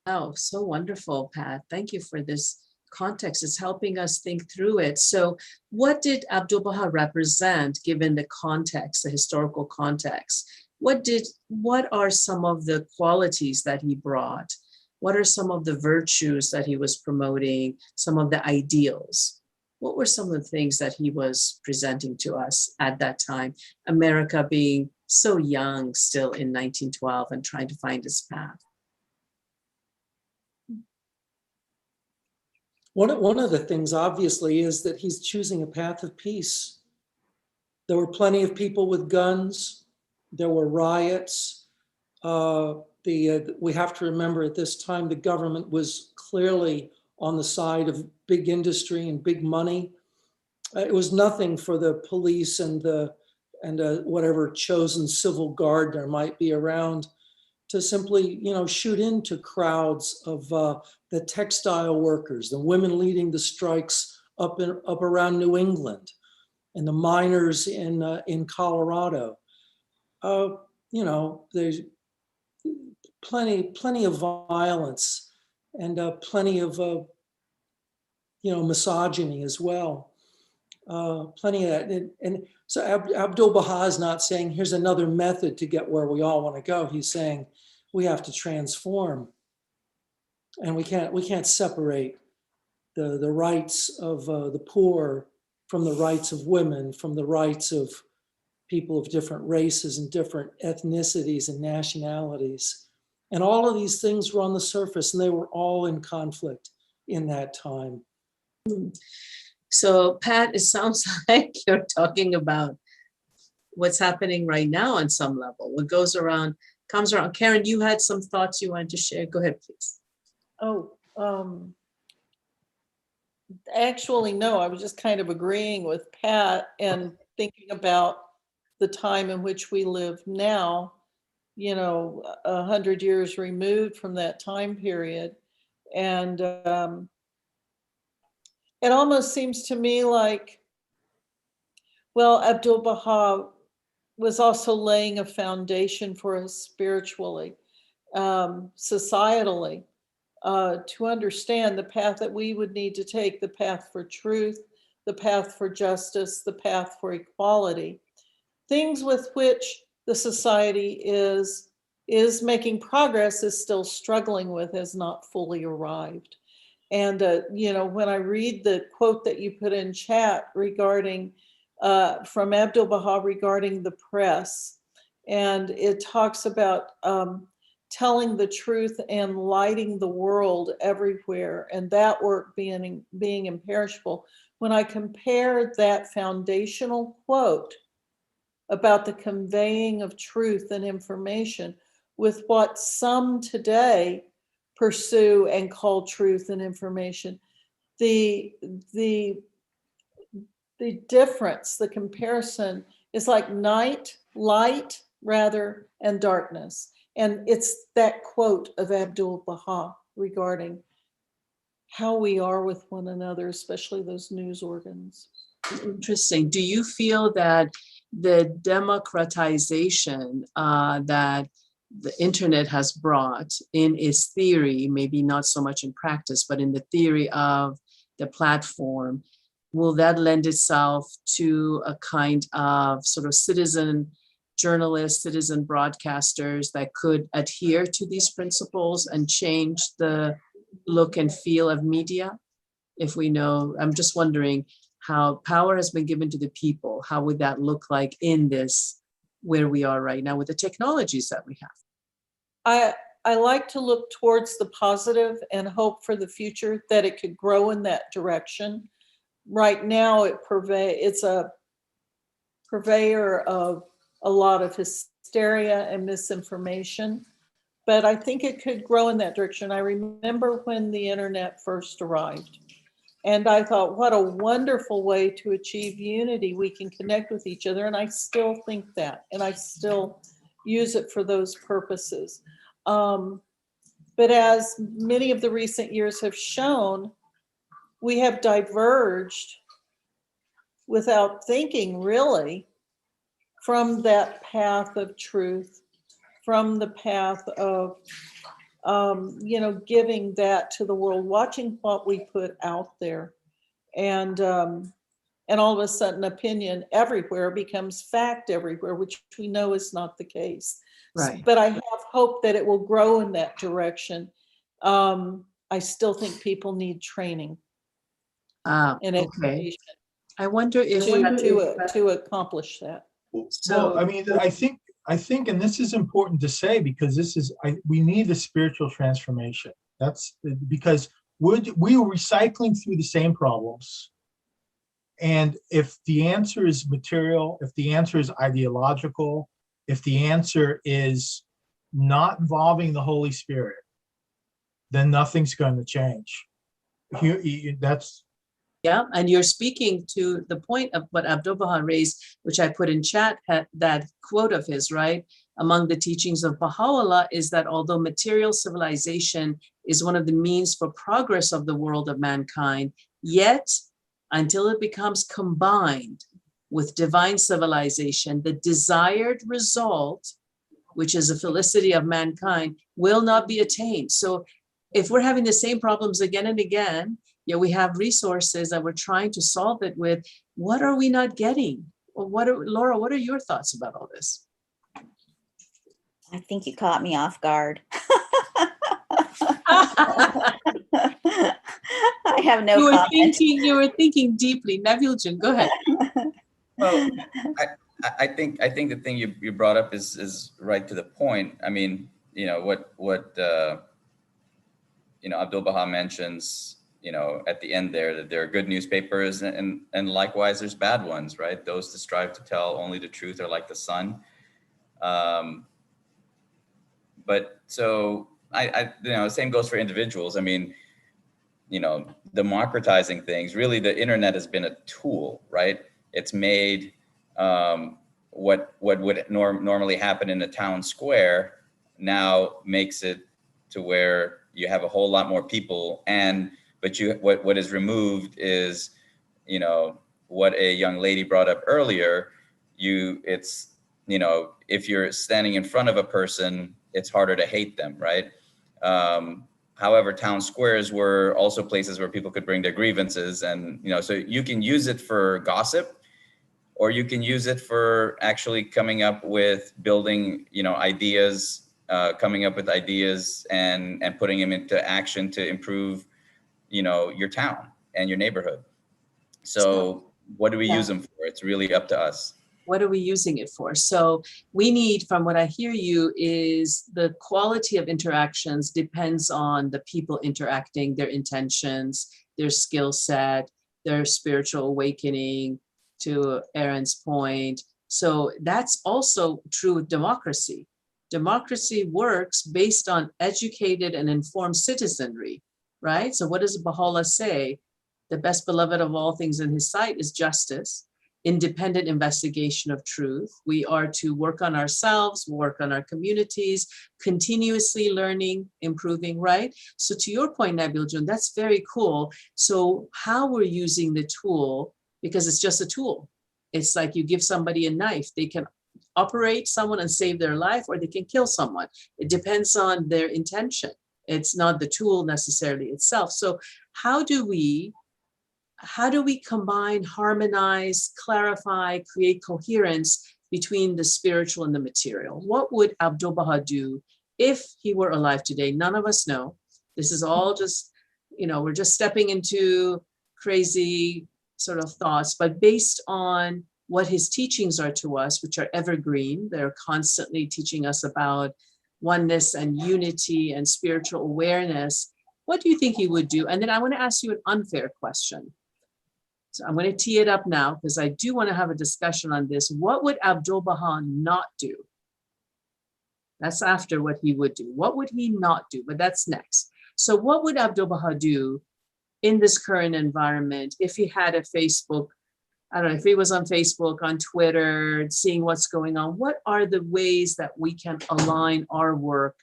Oh, so wonderful, Pat. Thank you for this context. It's helping us think through it. So what did Abdu'l-Baha represent given the context, the historical context? What are some of the qualities that he brought? What are some of the virtues that he was promoting, some of the ideals? What were some of the things that he was presenting to us at that time, America being so young still in 1912 and trying to find its path? One of the things, obviously, is that he's choosing a path of peace. There were plenty of people with guns. There were riots. We have to remember at this time, the government was clearly on the side of big industry and big money. It was nothing for the police and whatever chosen civil guard there might be around to simply, shoot into crowds of the textile workers, the women leading the strikes up around New England, and the miners in Colorado. There's plenty of violence and plenty of misogyny as well. Plenty of that. And so Abdu'l-Baha is not saying here's another method to get where we all want to go. He's saying we have to transform, and we can't separate the rights of the poor from the rights of women, from the rights of people of different races and different ethnicities and nationalities. And all of these things were on the surface, and they were all in conflict in that time. So Pat, it sounds like you're talking about what's happening right now on some level. What goes around, comes around. Karen, you had some thoughts you wanted to share. Go ahead, please. Oh, actually, no, I was just kind of agreeing with Pat and thinking about the time in which we live now, 100 years removed from that time period. And it almost seems to me like, well, Abdu'l-Baha was also laying a foundation for us spiritually, societally, to understand the path that we would need to take, the path for truth, the path for justice, the path for equality, things with which the society is making progress, is still struggling with, has not fully arrived. And, when I read the quote that you put in chat regarding, from Abdu'l-Baha regarding the press, and it talks about telling the truth and lighting the world everywhere, and that work being imperishable. When I compare that foundational quote about the conveying of truth and information with what some today pursue and call truth and information, the difference, the comparison is like light rather, and darkness. And it's that quote of Abdu'l-Baha regarding how we are with one another, especially those news organs. Interesting. Do you feel that the democratization that the internet has brought in its theory, maybe not so much in practice, but in the theory of the platform, will that lend itself to a kind of sort of citizen journalists, citizen broadcasters that could adhere to these principles and change the look and feel of media? If we know, I'm just wondering how power has been given to the people, how would that look like in this, where we are right now with the technologies that we have? I like to look towards the positive and hope for the future that it could grow in that direction. Right now, it's a purveyor of a lot of hysteria and misinformation, but I think it could grow in that direction. I remember when the internet first arrived, and I thought, what a wonderful way to achieve unity. We can connect with each other, and I still think that, and I still use it for those purposes. But as many of the recent years have shown, we have diverged without thinking, really, from that path of truth, from the path of, giving that to the world, watching what we put out there. And all of a sudden, opinion everywhere becomes fact everywhere, which we know is not the case. Right. But I have hope that it will grow in that direction. I still think people need training and education. I wonder if to accomplish that. So, well, I mean, I think, and this is important to say, because we need a spiritual transformation. That's because we are recycling through the same problems. And if the answer is material, if the answer is ideological, if the answer is not involving the Holy Spirit, then nothing's going to change. Yeah, and you're speaking to the point of what Abdu'l-Baha raised, which I put in chat, that quote of his, right? Among the teachings of Baha'u'llah is that although material civilization is one of the means for progress of the world of mankind, yet until it becomes combined with divine civilization, the desired result, which is the felicity of mankind, will not be attained. So if we're having the same problems again and again, yet we have resources that we're trying to solve it with, what are we not getting? Or Laura, what are your thoughts about all this? I think you caught me off guard. I have no comment. You were thinking deeply. Naviljan, go ahead. Well, I think the thing you brought up is right to the point. I mean, what Abdu'l-Baha mentions, at the end there, that there are good newspapers and likewise there's bad ones, right? Those that strive to tell only the truth are like the sun. But so the same goes for individuals. I mean, democratizing things, really the internet has been a tool, right? It's made what would normally happen in a town square now makes it to where you have a whole lot more people, but what is removed is, you know, what a young lady brought up earlier. It's, you know, if you're standing in front of a person, it's harder to hate them, right? However, town squares were also places where people could bring their grievances, and, you know, so you can use it for gossip, or you can use it for actually coming up with building, you know, ideas, coming up with ideas and putting them into action to improve, you know, your town and your neighborhood. So what do we use them for? It's really up to us. What are we using it for? So we need, from what I hear you, is the quality of interactions depends on the people interacting, their intentions, their skill set, their spiritual awakening, to Aaron's point. So that's also true with democracy. Democracy works based on educated and informed citizenry, right? So what does Baha'u'llah say? The best beloved of all things in his sight is justice, independent investigation of truth. We are to work on ourselves, work on our communities, continuously learning, improving, right? So to your point, Nabil Jun, that's very cool. So how we're using the tool, because it's just a tool. It's like you give somebody a knife, they can operate someone and save their life, or they can kill someone. It depends on their intention. It's not the tool necessarily itself. So how do we combine, harmonize, clarify, create coherence between the spiritual and the material? What would Abdu'l-Baha do if he were alive today? None of us know. This is all just, you know, we're just stepping into crazy sort of thoughts, but based on what his teachings are to us, which are evergreen, they're constantly teaching us about oneness and unity and spiritual awareness. What do you think he would do? And then I want to ask you an unfair question. So I'm going to tee it up now because I do want to have a discussion on this. What would Abdu'l-Baha not do? That's after what he would do. What would he not do? But that's next. So what would Abdu'l-Baha do in this current environment if he had a Facebook? I don't know, if he was on Facebook, on Twitter, seeing what's going on. What are the ways that we can align our work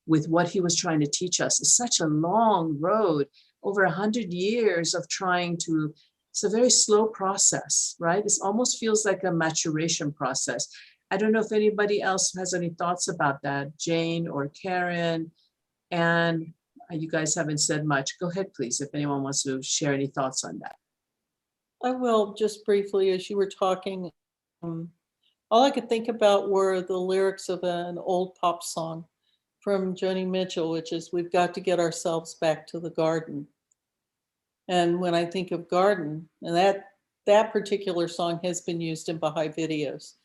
with what he was trying to teach us? It's such a long road, over 100 years of trying to. It's a very slow process, right? It almost feels like a maturation process. I don't know if anybody else has any thoughts about that, Jane or Karen, and you guys haven't said much. Go ahead, please, if anyone wants to share any thoughts on that. I will, just briefly, as you were talking. All I could think about were the lyrics of an old pop song from Joni Mitchell, which is, "We've got to get ourselves back to the garden." And when I think of garden, and that particular song has been used in Baha'i videos.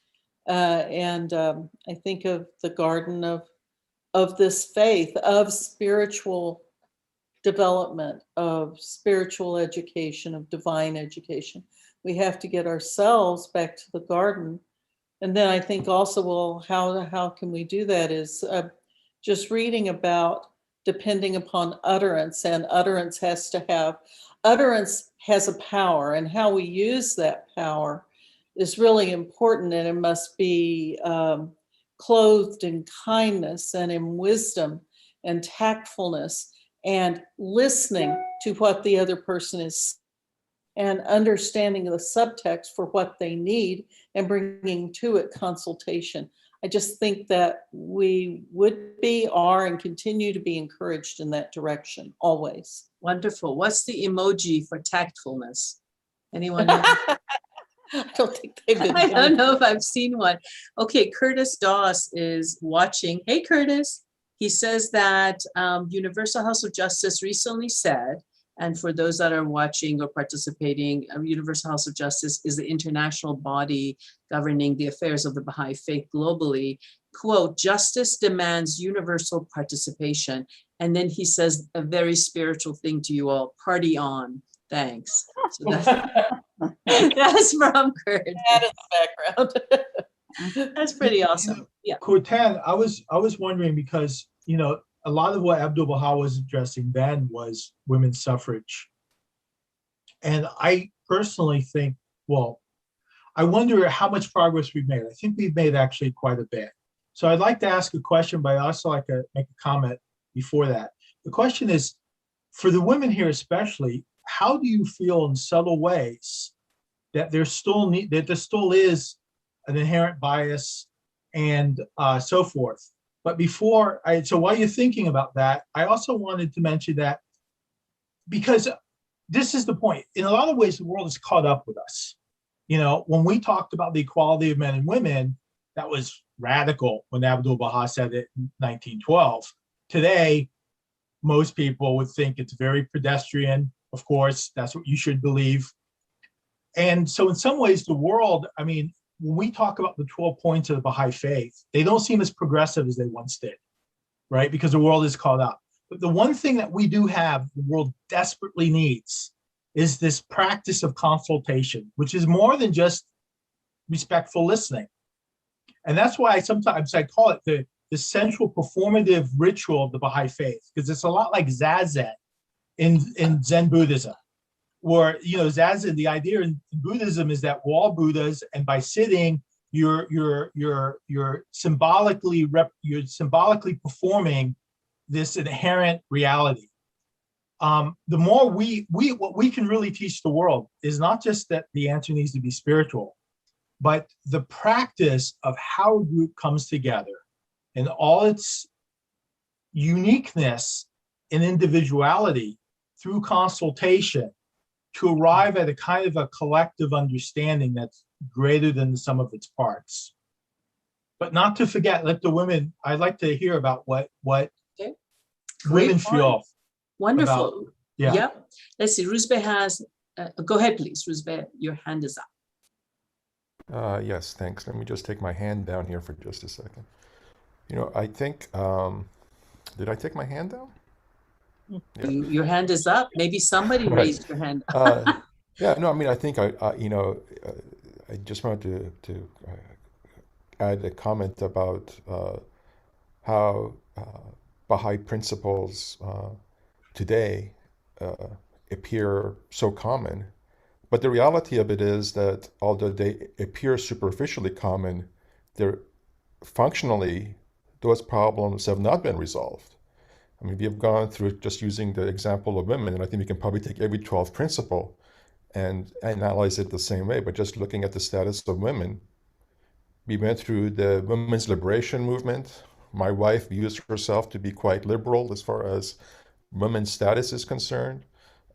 I think of the garden of this faith, of spiritual development, of spiritual education, of divine education. We have to get ourselves back to the garden. And then I think also, well, how can we do that is just reading about depending upon utterance, and utterance has a power, and how we use that power is really important, and it must be clothed in kindness and in wisdom and tactfulness and listening to what the other person is and understanding the subtext for what they need and bringing to it consultation. I just think that we would be, are, and continue to be encouraged in that direction always. Wonderful. What's the emoji for tactfulness? Anyone know? I don't think they've been. I don't know if I've seen one. Okay, Curtis Doss is watching. Hey, Curtis. He says that Universal House of Justice recently said, and for those that are watching or participating, Universal House of Justice is the international body governing the affairs of the Baha'i faith globally. Quote, "Justice demands universal participation." And then he says a very spiritual thing to you all: party on. Thanks. So that's from Curtis. That is the background. That's pretty awesome. Yeah. Cortan, I was wondering, because, you know, a lot of what Abdu'l-Baha was addressing then was women's suffrage. And I personally think, well, I wonder how much progress we've made. I think we've made actually quite a bit. So I'd like to ask a question, but I'd also like to make a comment before that. The question is, for the women here especially, how do you feel in subtle ways that there still is an inherent bias and so forth? But so while you're thinking about that, I also wanted to mention that, because this is the point. In a lot of ways, the world is caught up with us. When we talked about the equality of men and women, that was radical when Abdul-Baha said it in 1912. Today, most people would think it's very pedestrian. Of course, that's what you should believe. And so in some ways, the world, when we talk about the 12 points of the Baha'i faith, they don't seem as progressive as they once did, right? Because the world is caught up. But the one thing that we do have, the world desperately needs, is this practice of consultation, which is more than just respectful listening. And that's why sometimes I call it the central performative ritual of the Baha'i faith, because it's a lot like Zazen in Zen Buddhism, where, Zazen, the idea in Buddhism is that we're all Buddhas, and by sitting, you're symbolically performing this inherent reality. The more what we can really teach the world is not just that the answer needs to be spiritual, but the practice of how a group comes together and all its uniqueness and individuality through consultation to arrive at a kind of a collective understanding that's greater than the sum of its parts. But not to forget, let the women, I'd like to hear about what Okay. women Great feel. point. Wonderful. About, yeah. Yep. Let's see. Rusbe has, go ahead, please. Rusbe, your hand is up. Yes, thanks. Let me just take my hand down here for just a second. I think, did I take my hand down? Yeah. Your hand is up. Maybe somebody Right. raised your hand. Yeah, no, I think I just wanted to add a comment about how Baha'i principles today appear so common. But the reality of it is that although they appear superficially common, functionally, those problems have not been resolved. We have gone through, just using the example of women, and I think we can probably take every 12th principle and analyze it the same way, but just looking at the status of women. We went through the women's liberation movement. My wife views herself to be quite liberal as far as women's status is concerned.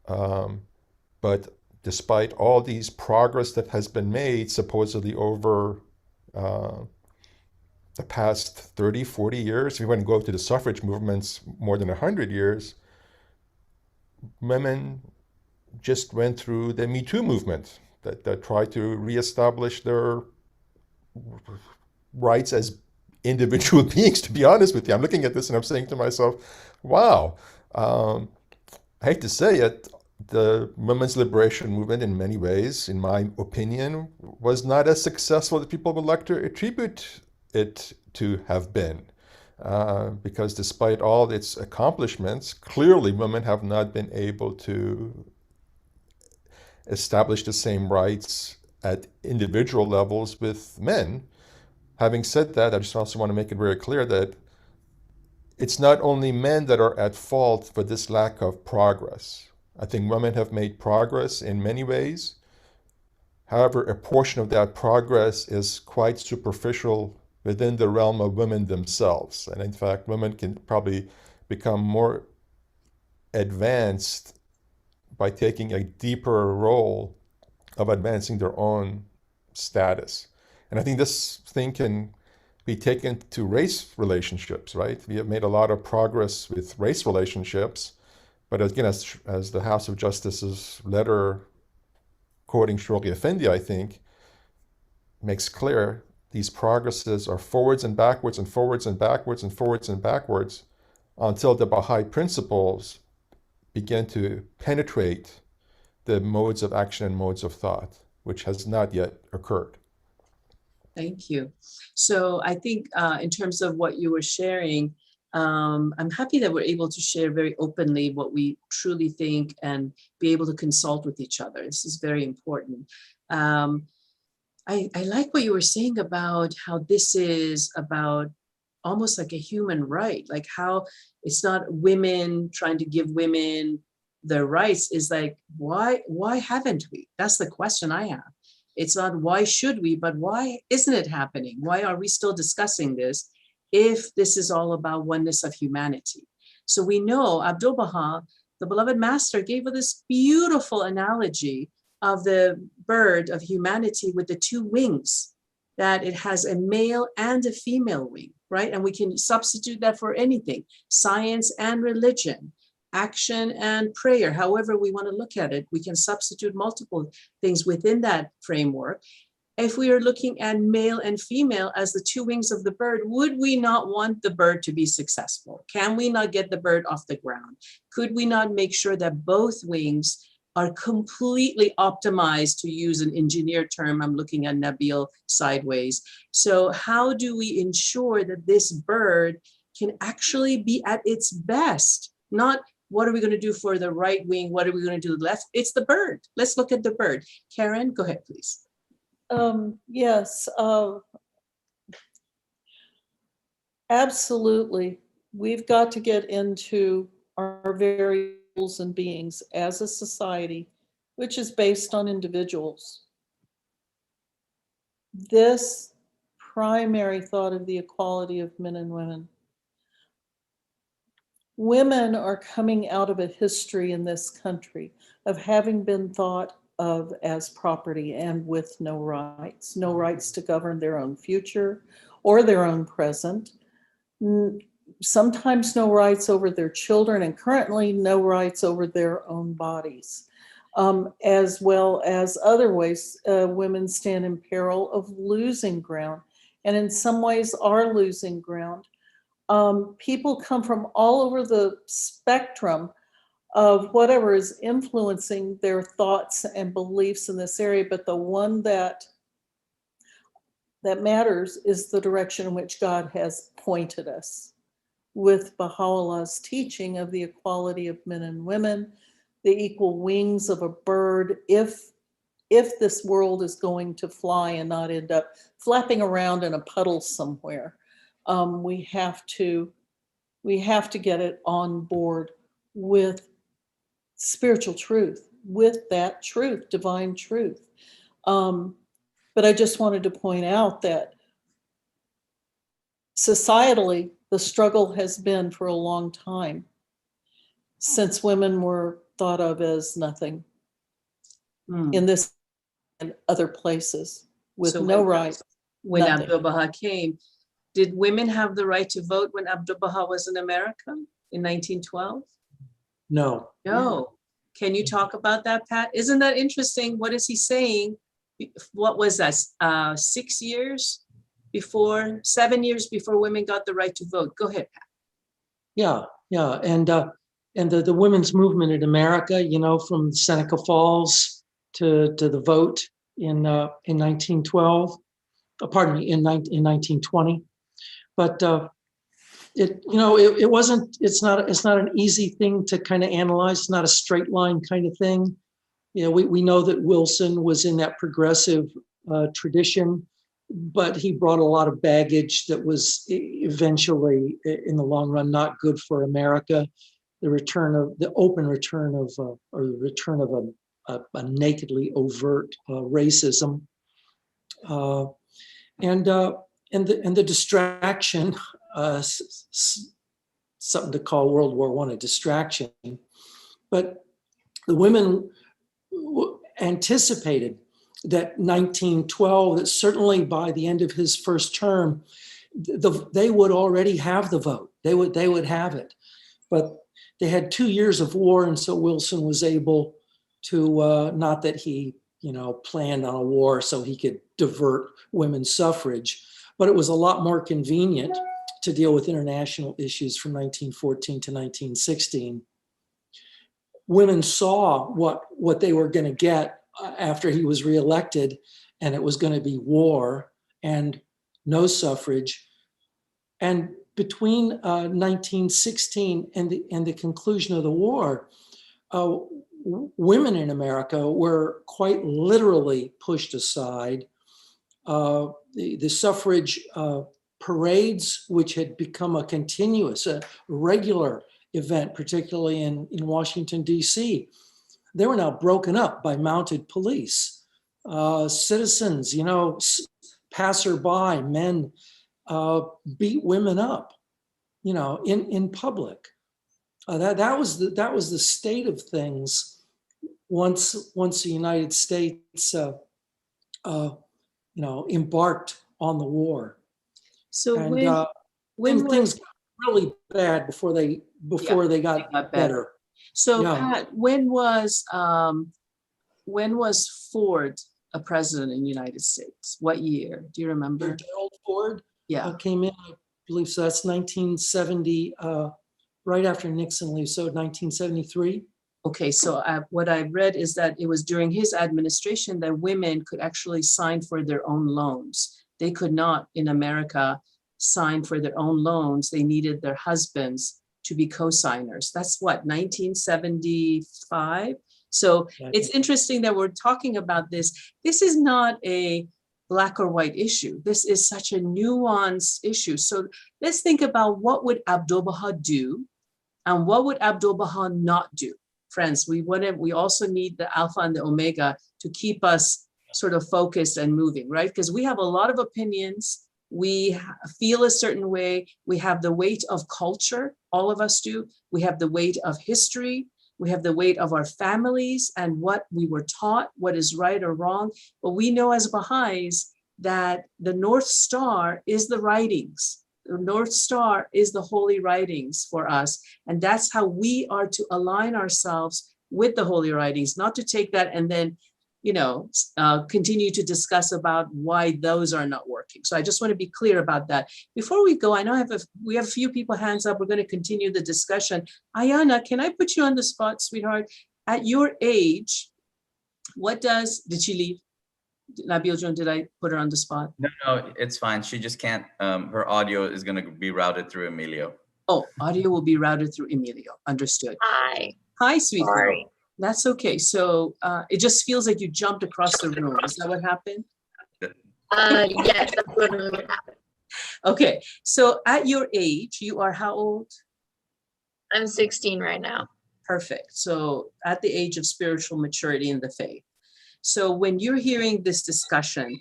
But despite all these progress that has been made, supposedly over the past 30, 40 years, if you want to go to the suffrage movements more than 100 years, women just went through the Me Too movement that tried to reestablish their rights as individual beings, to be honest with you. I'm looking at this and I'm saying to myself, wow, I hate to say it, the women's liberation movement in many ways, in my opinion, was not as successful as people would like to attribute it to have been. Because despite all its accomplishments, clearly women have not been able to establish the same rights at individual levels with men. Having said that, I just also want to make it very clear that it's not only men that are at fault for this lack of progress. I think women have made progress in many ways. However, a portion of that progress is quite superficial within the realm of women themselves. And in fact, women can probably become more advanced by taking a deeper role of advancing their own status. And I think this thing can be taken to race relationships, right? We have made a lot of progress with race relationships, but again, as the House of Justice's letter quoting Shirley Effendi, I think, makes clear, these progresses are forwards and backwards and forwards and backwards and forwards and backwards until the Baha'i principles begin to penetrate the modes of action and modes of thought, which has not yet occurred. Thank you. So I think in terms of what you were sharing, I'm happy that we're able to share very openly what we truly think and be able to consult with each other. This is very important. I like what you were saying about how this is about almost like a human right, like how it's not women trying to give women their rights. Is like, why haven't we? That's the question I have. It's not why should we, but why isn't it happening? Why are we still discussing this if this is all about oneness of humanity? So we know Abdu'l-Baha, the beloved master, gave us this beautiful analogy of the bird of humanity with the two wings, that it has a male and a female wing, right? And we can substitute that for anything, science and religion, action and prayer, however we want to look at it. We can substitute multiple things within that framework. If we are looking at male and female as the two wings of the bird, would we not want the bird to be successful? Can we not get the bird off the ground? Could we not make sure that both wings are completely optimized, to use an engineer term? I'm looking at Nabil sideways. So how do we ensure that this bird can actually be at its best? Not what are we going to do for the right wing? What are we going to do left? It's the bird. Let's look at the bird. Karen, go ahead, please. Yes, absolutely. We've got to get into our very rules and beings as a society, which is based on individuals. This primary thought of the equality of men and women. Women are coming out of a history in this country of having been thought of as property and with no rights to govern their own future or their own present, sometimes no rights over their children, and currently no rights over their own bodies, as well as other ways women stand in peril of losing ground, and in some ways are losing ground. People come from all over the spectrum of whatever is influencing their thoughts and beliefs in this area, but the one that matters is the direction in which God has pointed us, with Baha'u'llah's teaching of the equality of men and women, the equal wings of a bird. If this world is going to fly and not end up flapping around in a puddle somewhere, we have to get it on board with spiritual truth, with that truth, divine truth. But I just wanted to point out that societally, the struggle has been for a long time since women were thought of as nothing in this and other places with So no rights. When nothing. Abdu'l-Baha came, did women have the right to vote when Abdu'l-Baha was in America in 1912? No. No. Can you talk about that, Pat? Isn't that interesting? What is he saying? What was that? 6 years before, 7 years before women got the right to vote? Go ahead, Pat. Yeah. And the women's movement in America, from Seneca Falls to the vote in 1912, pardon me, in 1920. But it's not an easy thing to kind of analyze. It's not a straight line kind of thing. We know that Wilson was in that progressive tradition, but he brought a lot of baggage that was eventually, in the long run, not good for America. The open return of a nakedly overt racism, and the distraction, something to call World War I a distraction. But the women anticipated that 1912, that certainly by the end of his first term, they would already have the vote. They would have it. But they had 2 years of war, and so Wilson was able to, not that he planned on a war so he could divert women's suffrage, but it was a lot more convenient to deal with international issues from 1914 to 1916. Women saw what they were going to get after he was reelected, and it was going to be war and no suffrage. And between 1916 and the conclusion of the war, women in America were quite literally pushed aside the suffrage parades, which had become a continuous, a regular event, particularly in Washington, D.C., they were now broken up by mounted police. Citizens, passerby, men beat women up, in public. That was the state of things once the United States, embarked on the war. So And things got really bad before they got better. So Yeah. Pat, when was Ford a president in the United States? What year? Do you remember? Gerald Ford came in, I believe so. That's 1970, right after Nixon leaves, so 1973. Okay, so what I read is that it was during his administration that women could actually sign for their own loans. They could not, in America, sign for their own loans. They needed their husbands to be co-signers. That's what, 1975? So it's interesting that we're talking about this. This is not a black or white issue. This is such a nuanced issue. So let's think about what would Abdu'l-Baha do and what would Abdu'l-Baha not do. Friends, we also need the alpha and the omega to keep us sort of focused and moving, right? Because we have a lot of opinions. We feel a certain way. We have the weight of culture, all of us do. We have the weight of history. We have the weight of our families and what we were taught, what is right or wrong. But we know as Baha'is that the North Star is the writings. The North Star is the holy writings for us. And that's how we are to align ourselves with the holy writings, not to take that and then, continue to discuss about why those are not working. So I just want to be clear about that. Before we go, I know we have a few people hands up. We're going to continue the discussion. Ayana, can I put you on the spot, sweetheart? At your age, did she leave? Nabil Jun, did I put her on the spot? No, it's fine. She just can't, her audio is going to be routed through Emilio. Oh, audio will be routed through Emilio. Understood. Hi, sweet girl. That's okay. So it just feels like you jumped across the room. Is that what happened? Yes, that's what happened. Okay. So at your age, you are how old? I'm 16 right now. Perfect. So at the age of spiritual maturity in the faith. So when you're hearing this discussion,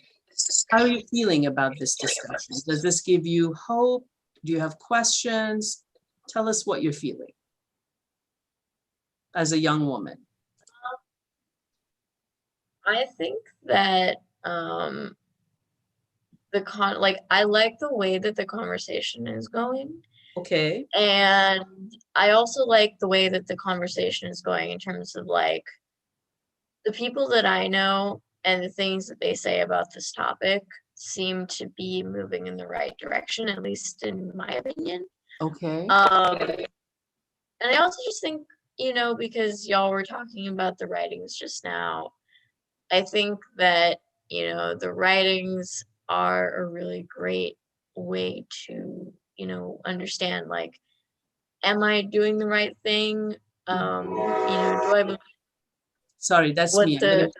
how are you feeling about this discussion? Does this give you hope? Do you have questions? Tell us what you're feeling as a young woman. I think that I like the way that the conversation is going. Okay. And I also like the way that the conversation is going in terms of the people that I know and the things that they say about this topic seem to be moving in the right direction, at least in my opinion. Okay. And I also just think, because y'all were talking about the writings just now, I think that, the writings are a really great way to, understand, am I doing the right thing? Do I believe Sorry, that's me. Oh, that's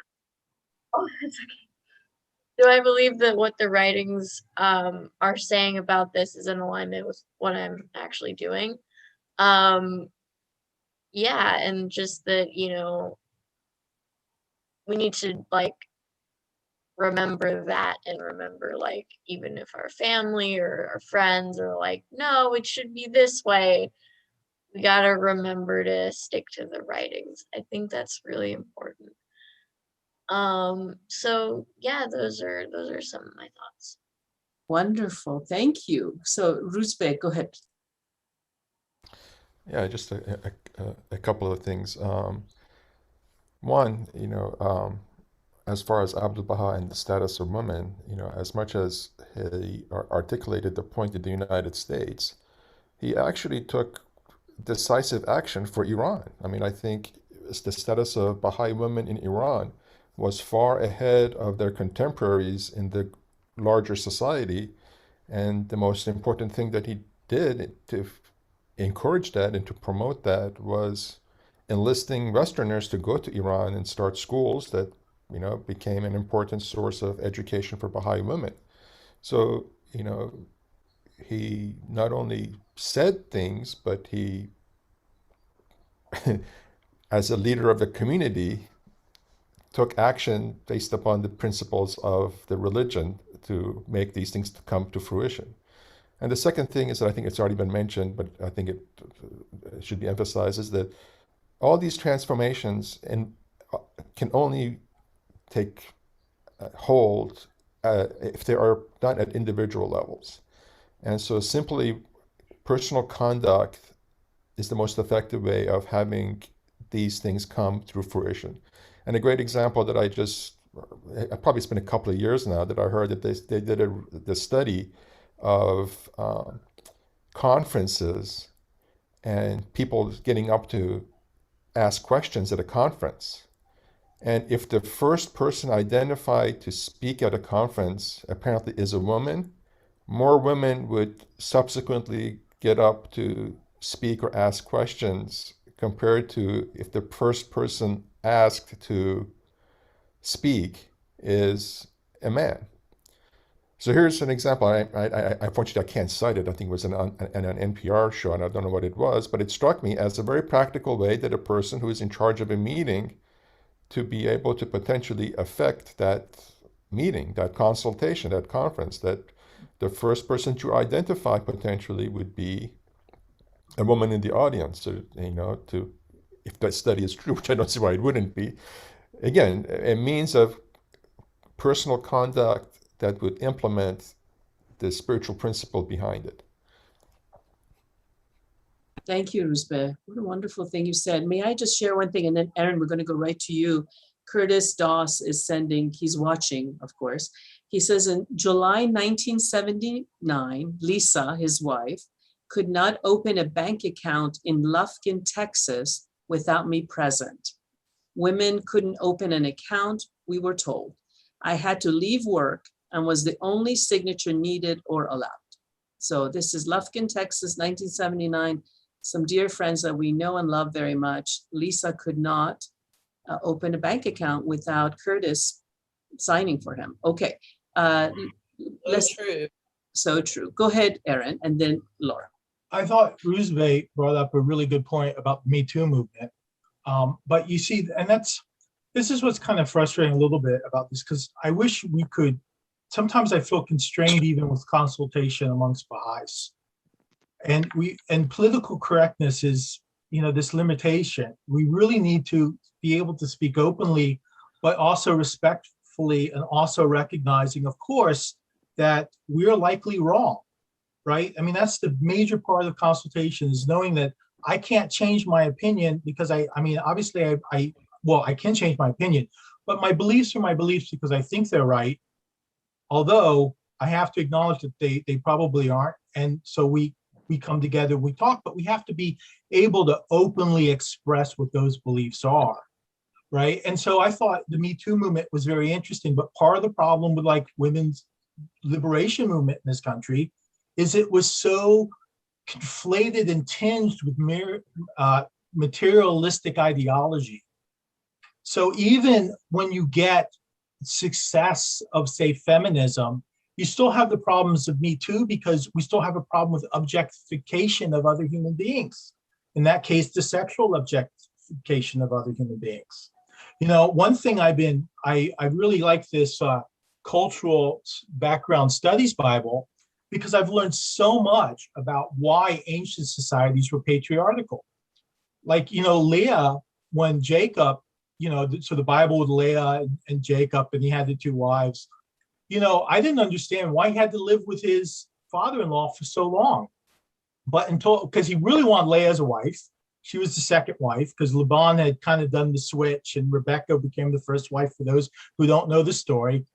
okay. Do I believe that what the writings are saying about this is in alignment with what I'm actually doing? Yeah, and just that, we need to remember that and remember even if our family or our friends are no, it should be this way, we got to remember to stick to the writings. I think that's really important. So yeah, those are some of my thoughts. Wonderful. Thank you. So Ruzbek, go ahead. Yeah, just a couple of things. One, as far as Abdu'l-Baha and the status of women, as much as he articulated the point in the United States, he actually took decisive action for Iran. I mean, I think the status of Baha'i women in Iran was far ahead of their contemporaries in the larger society. And the most important thing that he did to encourage that and to promote that was enlisting Westerners to go to Iran and start schools that became an important source of education for Baha'i women. So, he not only said things, but he, as a leader of the community, took action based upon the principles of the religion to make these things come to fruition. And the second thing is that I think it's already been mentioned, but I think it should be emphasized, is that all these transformations can only take hold if they are done at individual levels. And so simply personal conduct is the most effective way of having these things come through fruition. And a great example that I probably it's been a couple of years now that I heard that they did the study of conferences and people getting up to ask questions at a conference. And if the first person identified to speak at a conference apparently is a woman, more women would subsequently get up to speak or ask questions compared to if the first person asked to speak is a man. So here's an example. Unfortunately, I can't cite it. I think it was an NPR show, and I don't know what it was, but it struck me as a very practical way that a person who is in charge of a meeting to be able to potentially affect that meeting, that consultation, that conference, that the first person to identify potentially would be a woman in the audience. So, if that study is true, which I don't see why it wouldn't be, again, a means of personal conduct that would implement the spiritual principle behind it. Thank you, Ruzbe. What a wonderful thing you said. May I just share one thing? And then, Aaron, we're going to go right to you. Curtis Doss is he's watching, of course. He says in July 1979, Lisa, his wife, could not open a bank account in Lufkin, Texas, without me present. Women couldn't open an account, we were told. I had to leave work and was the only signature needed or allowed. So this is Lufkin, Texas, 1979. Some dear friends that we know and love very much. Lisa could not open a bank account without Curtis signing for him. Okay. So true. Go ahead, Aaron, and then Laura. I thought Ruzbe brought up a really good point about the Me Too movement. But you see, and this is what's kind of frustrating a little bit about this, because I wish we could, sometimes I feel constrained even with consultation amongst Baha'is. And political correctness is, this limitation. We really need to be able to speak openly, but also respectfully, and also recognizing, of course, that we're likely wrong, right? I mean, that's the major part of consultation, is knowing that I can't change my opinion because obviously I can change my opinion, but my beliefs are my beliefs because I think they're right. Although I have to acknowledge that they probably aren't. And so we come together, we talk, but we have to be able to openly express what those beliefs are, right? And so I thought the Me Too movement was very interesting, but part of the problem with women's liberation movement in this country is it was so conflated and tinged with materialistic ideology. So even when you get success of, say, feminism, you still have the problems of Me Too, because we still have a problem with objectification of other human beings. In that case, the sexual objectification of other human beings. One thing I really like this cultural background studies Bible, because I've learned so much about why ancient societies were patriarchal. Leah, when Jacob, so the Bible with Leah and Jacob, and he had the two wives, I didn't understand why he had to live with his father-in-law for so long. But because he really wanted Leah as a wife. She was the second wife, because Laban had kind of done the switch, and Rebecca became the first wife, for those who don't know the story.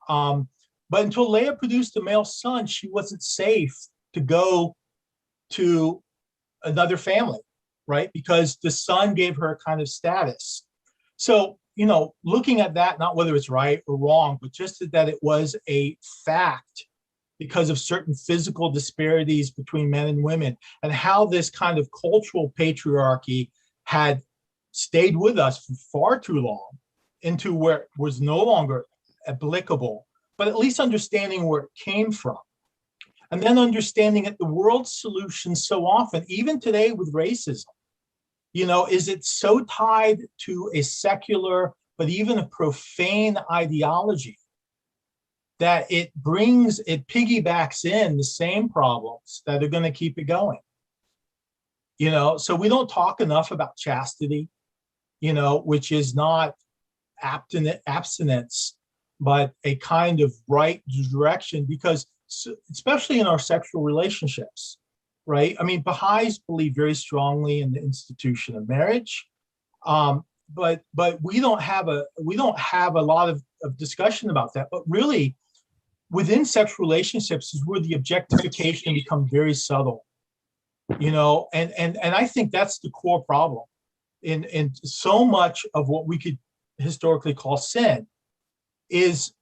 But until Leah produced a male son, she wasn't safe to go to another family, right? Because the son gave her a kind of status. So, looking at that, not whether it's right or wrong, but just that it was a fact because of certain physical disparities between men and women, and how this kind of cultural patriarchy had stayed with us for far too long. into where it was no longer applicable, but at least understanding where it came from. And then understanding that the world's solution so often, even today with racism, is it so tied to a secular, but even a profane ideology that it piggybacks in the same problems that are going to keep it going. So we don't talk enough about chastity, which is not abstinence, but a kind of right direction, because especially in our sexual relationships, right? I mean, Baha'is believe very strongly in the institution of marriage, but we don't have a lot of discussion about that. But really, within sexual relationships is where the objectification becomes very subtle, and I think that's the core problem in so much of what we could historically call sin is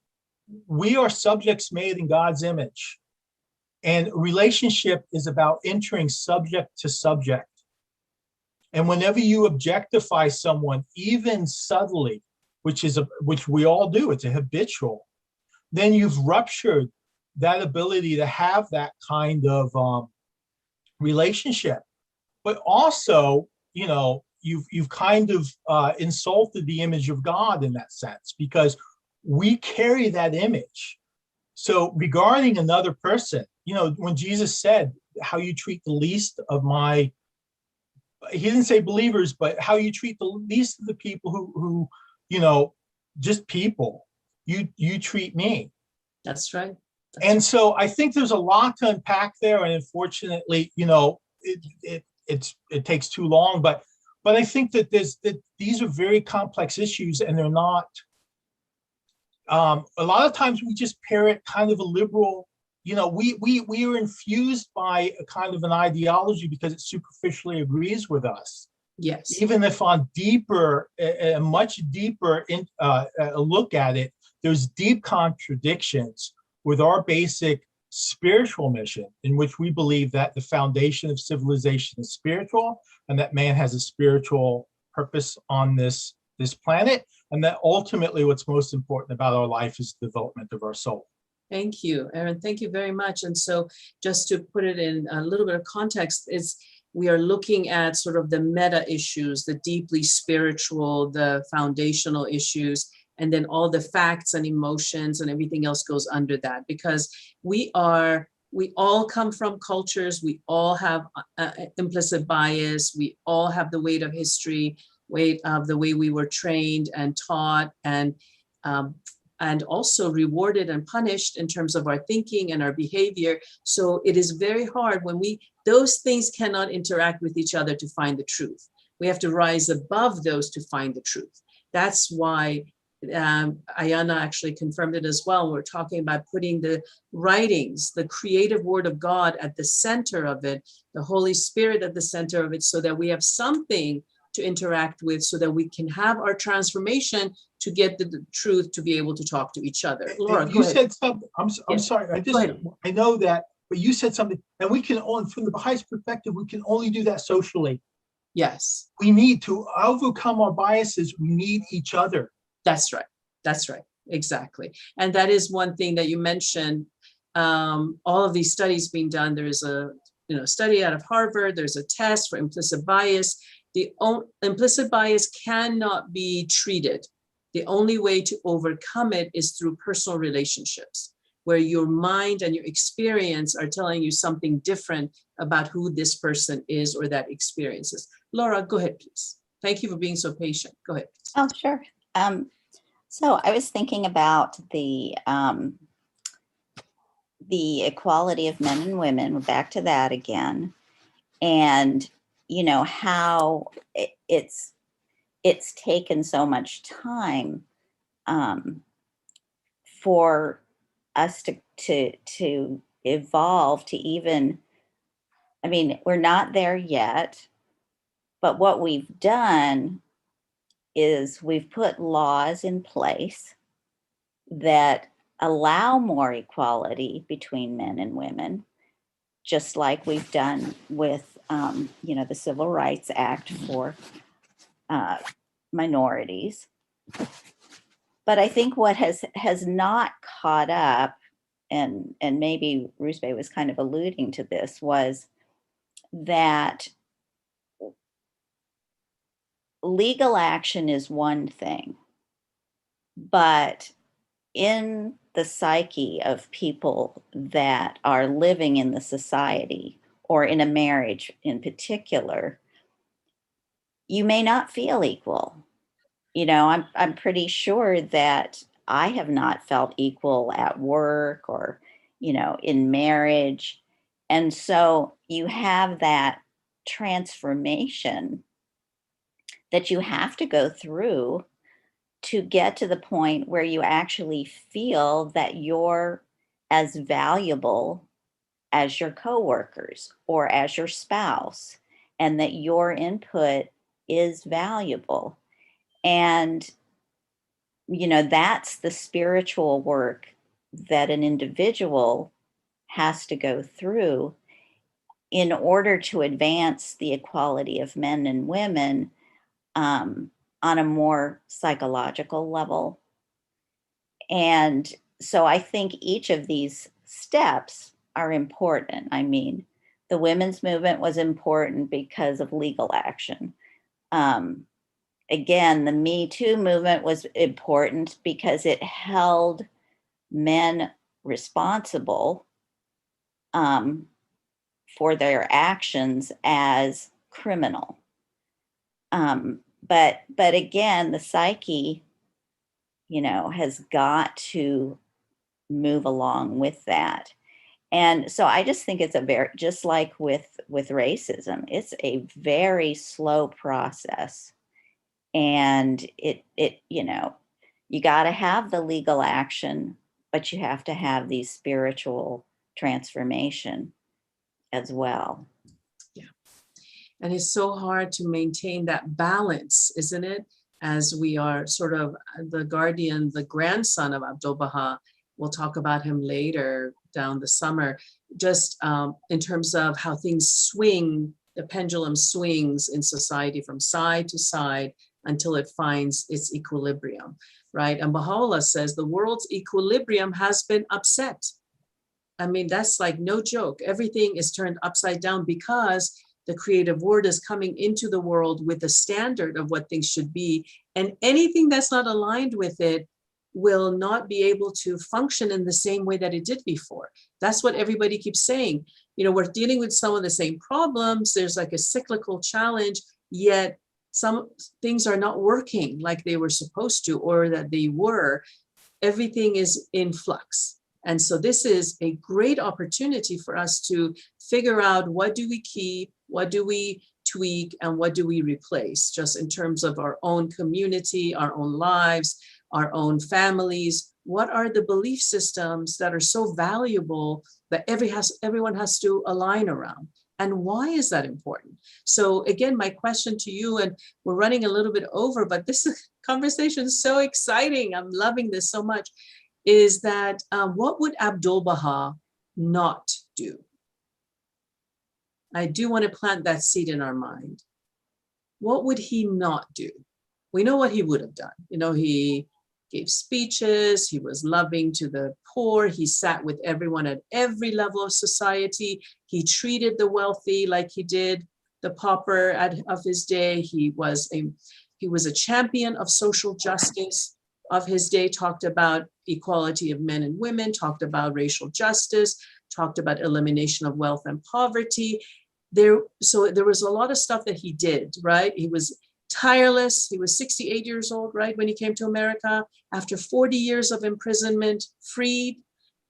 we are subjects made in God's image, and relationship is about entering subject to subject. And whenever you objectify someone, even subtly, which we all do, it's a habitual, then you've ruptured that ability to have that kind of relationship. But also, you've kind of insulted the image of God in that sense, because we carry that image. So regarding another person, when Jesus said how you treat the least of my, he didn't say believers, but how you treat the least of the people who just people, you treat me. That's right. And so I think there's a lot to unpack there, and unfortunately, it takes too long. But I think that these are very complex issues, and they're not. A lot of times we just parrot kind of a liberal. We are infused by a kind of an ideology because it superficially agrees with us. Yes. Even if on a much deeper look at it, there's deep contradictions with our basic spiritual mission, in which we believe that the foundation of civilization is spiritual, and that man has a spiritual purpose on this planet, and that ultimately what's most important about our life is the development of our soul. Thank you, Aaron. Thank you very much. And so just to put it in a little bit of context, we are looking at sort of the meta issues, the deeply spiritual, the foundational issues, and then all the facts and emotions and everything else goes under that, because we all come from cultures, we all have implicit bias, we all have the weight of history, weight of the way we were trained and taught, and also rewarded and punished in terms of our thinking and our behavior. So it is very hard when those things cannot interact with each other to find the truth. We have to rise above those to find the truth. That's why Ayana actually confirmed it as well. We're talking about putting the writings, the creative word of God at the center of it, the Holy Spirit at the center of it, so that we have something to interact with, so that we can have our transformation to get the truth, to be able to talk to each other. Laura, you said something. I'm sorry. I know that, but you said something, and we can only, from the Baha'is perspective, we can only do that socially. Yes. We need to overcome our biases. We need each other. That's right. That's right. Exactly. And that is one thing that you mentioned. All of these studies being done. There's a study out of Harvard. There's a test for implicit bias. The implicit bias cannot be treated. The only way to overcome it is through personal relationships, where your mind and your experience are telling you something different about who this person is or that experience is. Laura, go ahead, please. Thank you for being so patient. Go ahead, please. Oh, sure. So I was thinking about the equality of men and women. We're back to that again, and how it's taken so much time for us to evolve to even. I mean, we're not there yet, but what we've done is we've put laws in place that allow more equality between men and women, just like we've done with, the Civil Rights Act for minorities. But I think what has not caught up, and maybe Rusbe was kind of alluding to this, was that legal action is one thing, but in the psyche of people that are living in the society or in a marriage in particular, you may not feel equal. You know, I'm pretty sure that I have not felt equal at work or, you know, in marriage. And so you have that transformation that you have to go through to get to the point where you actually feel that you're as valuable as your coworkers or as your spouse, and that your input is valuable. And, you know, that's the spiritual work that an individual has to go through in order to advance the equality of men and women on a more psychological level. And so I think each of these steps are important. I mean, the women's movement was important because of legal action. Again, the Me Too movement was important because it held men responsible for their actions as criminal. But again, the psyche, you know, has got to move along with that. And so I just think it's a very, just like with racism, it's a very slow process. And it you know, you got to have the legal action, but you have to have the spiritual transformation as well. Yeah. And it's so hard to maintain that balance, isn't it? As we are sort of the guardian, the grandson of Abdul Baha. We'll talk about him later down the summer, just in terms of how things swing, the pendulum swings in society from side to side until it finds its equilibrium, right? And Baha'u'llah says the world's equilibrium has been upset. I mean, that's like no joke. Everything is turned upside down because the creative word is coming into the world with a standard of what things should be. And anything that's not aligned with it will not be able to function in the same way that it did before. That's what everybody keeps saying. You know, we're dealing with some of the same problems. There's like a cyclical challenge, yet some things are not working like they were supposed to or that they were. Everything is in flux. And so this is a great opportunity for us to figure out what do we keep, what do we tweak, and what do we replace, just in terms of our own community, our own lives, our own families. What are the belief systems that are so valuable that everyone has to align around? And why is that important? So again, my question to you, and we're running a little bit over, but this conversation is so exciting. I'm loving this so much. Is that what would Abdul Baha not do? I do want to plant that seed in our mind. What would he not do? We know what he would have done. You know, he gave speeches, he was loving to the poor, he sat with everyone at every level of society, he treated the wealthy like he did the pauper of his day. He was a champion of social justice of his day, talked about equality of men and women, talked about racial justice, talked about elimination of wealth and poverty. So there was a lot of stuff that he did, right? He was tireless. He was 68 years old, right, when he came to America. After 40 years of imprisonment, freed,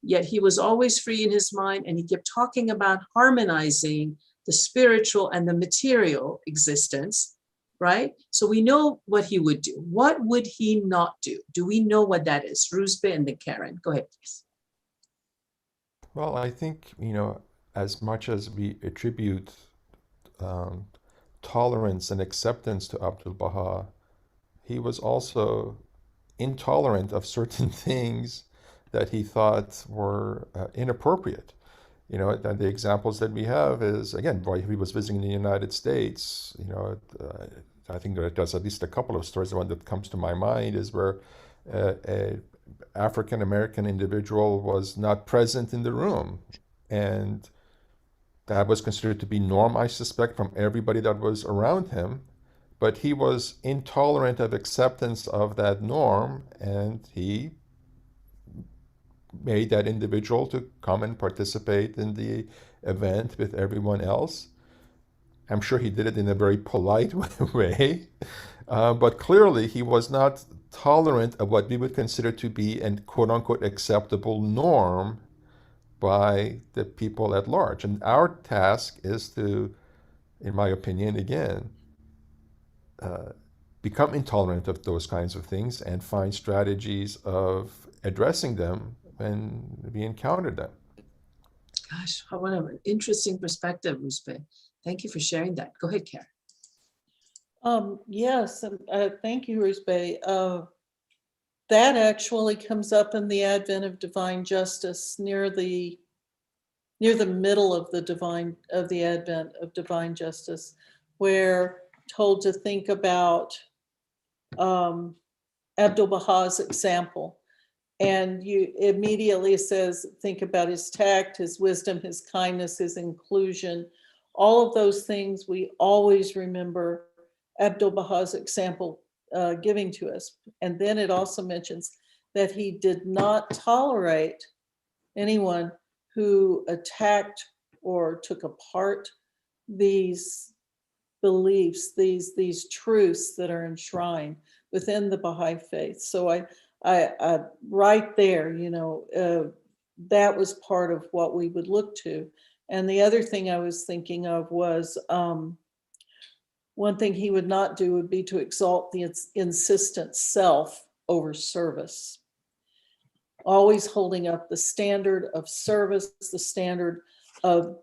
yet he was always free in his mind. And he kept talking about harmonizing the spiritual and the material existence, right? So we know what he would do. What would he not do? Do we know what that is? Rusbe and then Karen. Go ahead, please. Well, I think, as much as we attribute tolerance and acceptance to Abdul Baha, he was also intolerant of certain things that he thought were inappropriate. And the examples that we have is, again, while he was visiting the United States, I think that there's at least a couple of stories. The one that comes to my mind is where a African American individual was not present in the room, and that was considered to be norm, I suspect, from everybody that was around him. But he was intolerant of acceptance of that norm, and he made that individual to come and participate in the event with everyone else. I'm sure he did it in a very polite way, but clearly he was not tolerant of what we would consider to be an quote-unquote acceptable norm by the people at large. And our task is to, in my opinion, again, become intolerant of those kinds of things and find strategies of addressing them when we encounter them. Gosh, what an interesting perspective, Ruspe. Thank you for sharing that. Go ahead, Karen. Yes, and thank you, Ruspe. That actually comes up in the advent of divine justice near the middle of the advent of divine justice, where told to think about Abdu'l-Baha's example. And you immediately says, think about his tact, his wisdom, his kindness, his inclusion, all of those things we always remember Abdu'l-Baha's example giving to us. And then it also mentions that he did not tolerate anyone who attacked or took apart these beliefs, these truths that are enshrined within the Baha'i faith. So I right there, that was part of what we would look to. And the other thing I was thinking of was one thing he would not do would be to exalt the insistent self over service. Always holding up the standard of service, the standard of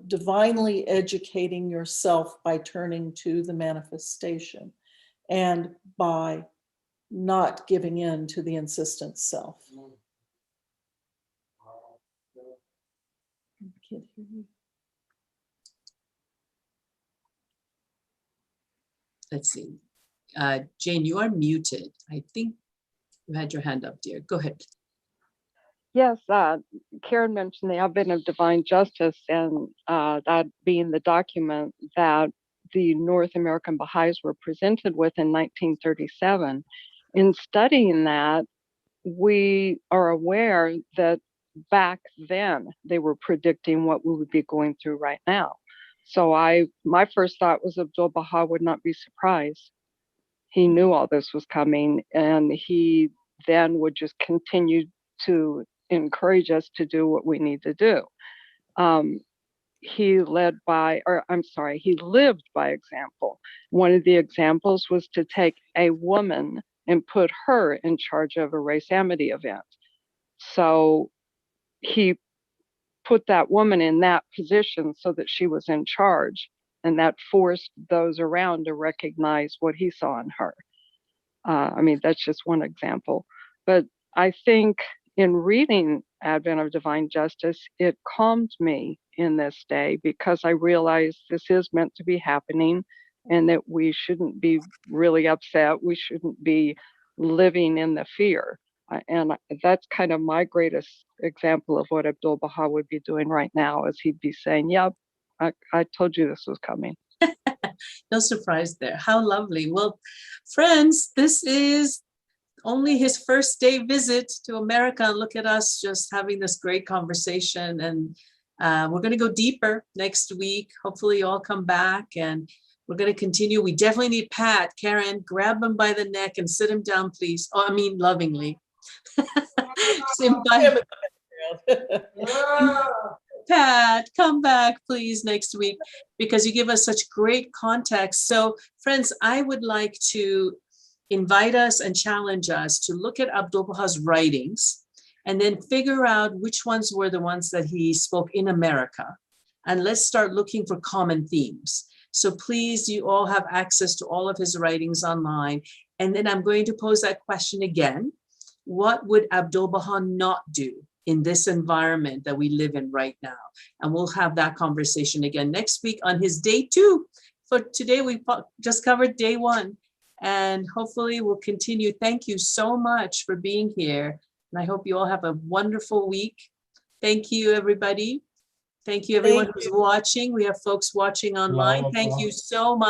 divinely educating yourself by turning to the manifestation and by not giving in to the insistent self. Can't hear you. Let's see. Jane, you are muted. I think you had your hand up, dear. Go ahead. Yes, Karen mentioned the Advent of Divine Justice, and that being the document that the North American Baha'is were presented with in 1937. In studying that, we are aware that back then they were predicting what we would be going through right now. So my first thought was Abdu'l-Baha would not be surprised. He knew all this was coming, and he then would just continue to encourage us to do what we need to do. He lived by example. One of the examples was to take a woman and put her in charge of a race amity event. So he put that woman in that position so that she was in charge, and that forced those around to recognize what he saw in her. That's just one example. But I think in reading Advent of Divine Justice, it calmed me in this day because I realized this is meant to be happening and that we shouldn't be really upset. We shouldn't be living in the fear. And that's kind of my greatest example of what Abdu'l-Baha would be doing right now, is he'd be saying, yep, I told you this was coming. No surprise there. How lovely. Well, friends, this is only his first day visit to America. Look at us just having this great conversation. And we're going to go deeper next week. Hopefully you all come back and we're going to continue. We definitely need Pat. Karen, grab him by the neck and sit him down, please. Oh, I mean, lovingly. Pat, come back, please, next week, because you give us such great context. So, friends, I would like to invite us and challenge us to look at Abdu'l-Baha's writings and then figure out which ones were the ones that he spoke in America. And let's start looking for common themes. So please, you all have access to all of his writings online. And then I'm going to pose that question again. What would Abdu'l-Baha not do in this environment that we live in right now? And we'll have that conversation again next week on his day 2. For today, we just covered day 1. and hopefully we'll continue. Thank you so much for being here. And I hope you all have a wonderful week. Thank you, everybody. Thank you, everyone who's watching. We have folks watching online. Thank you so much.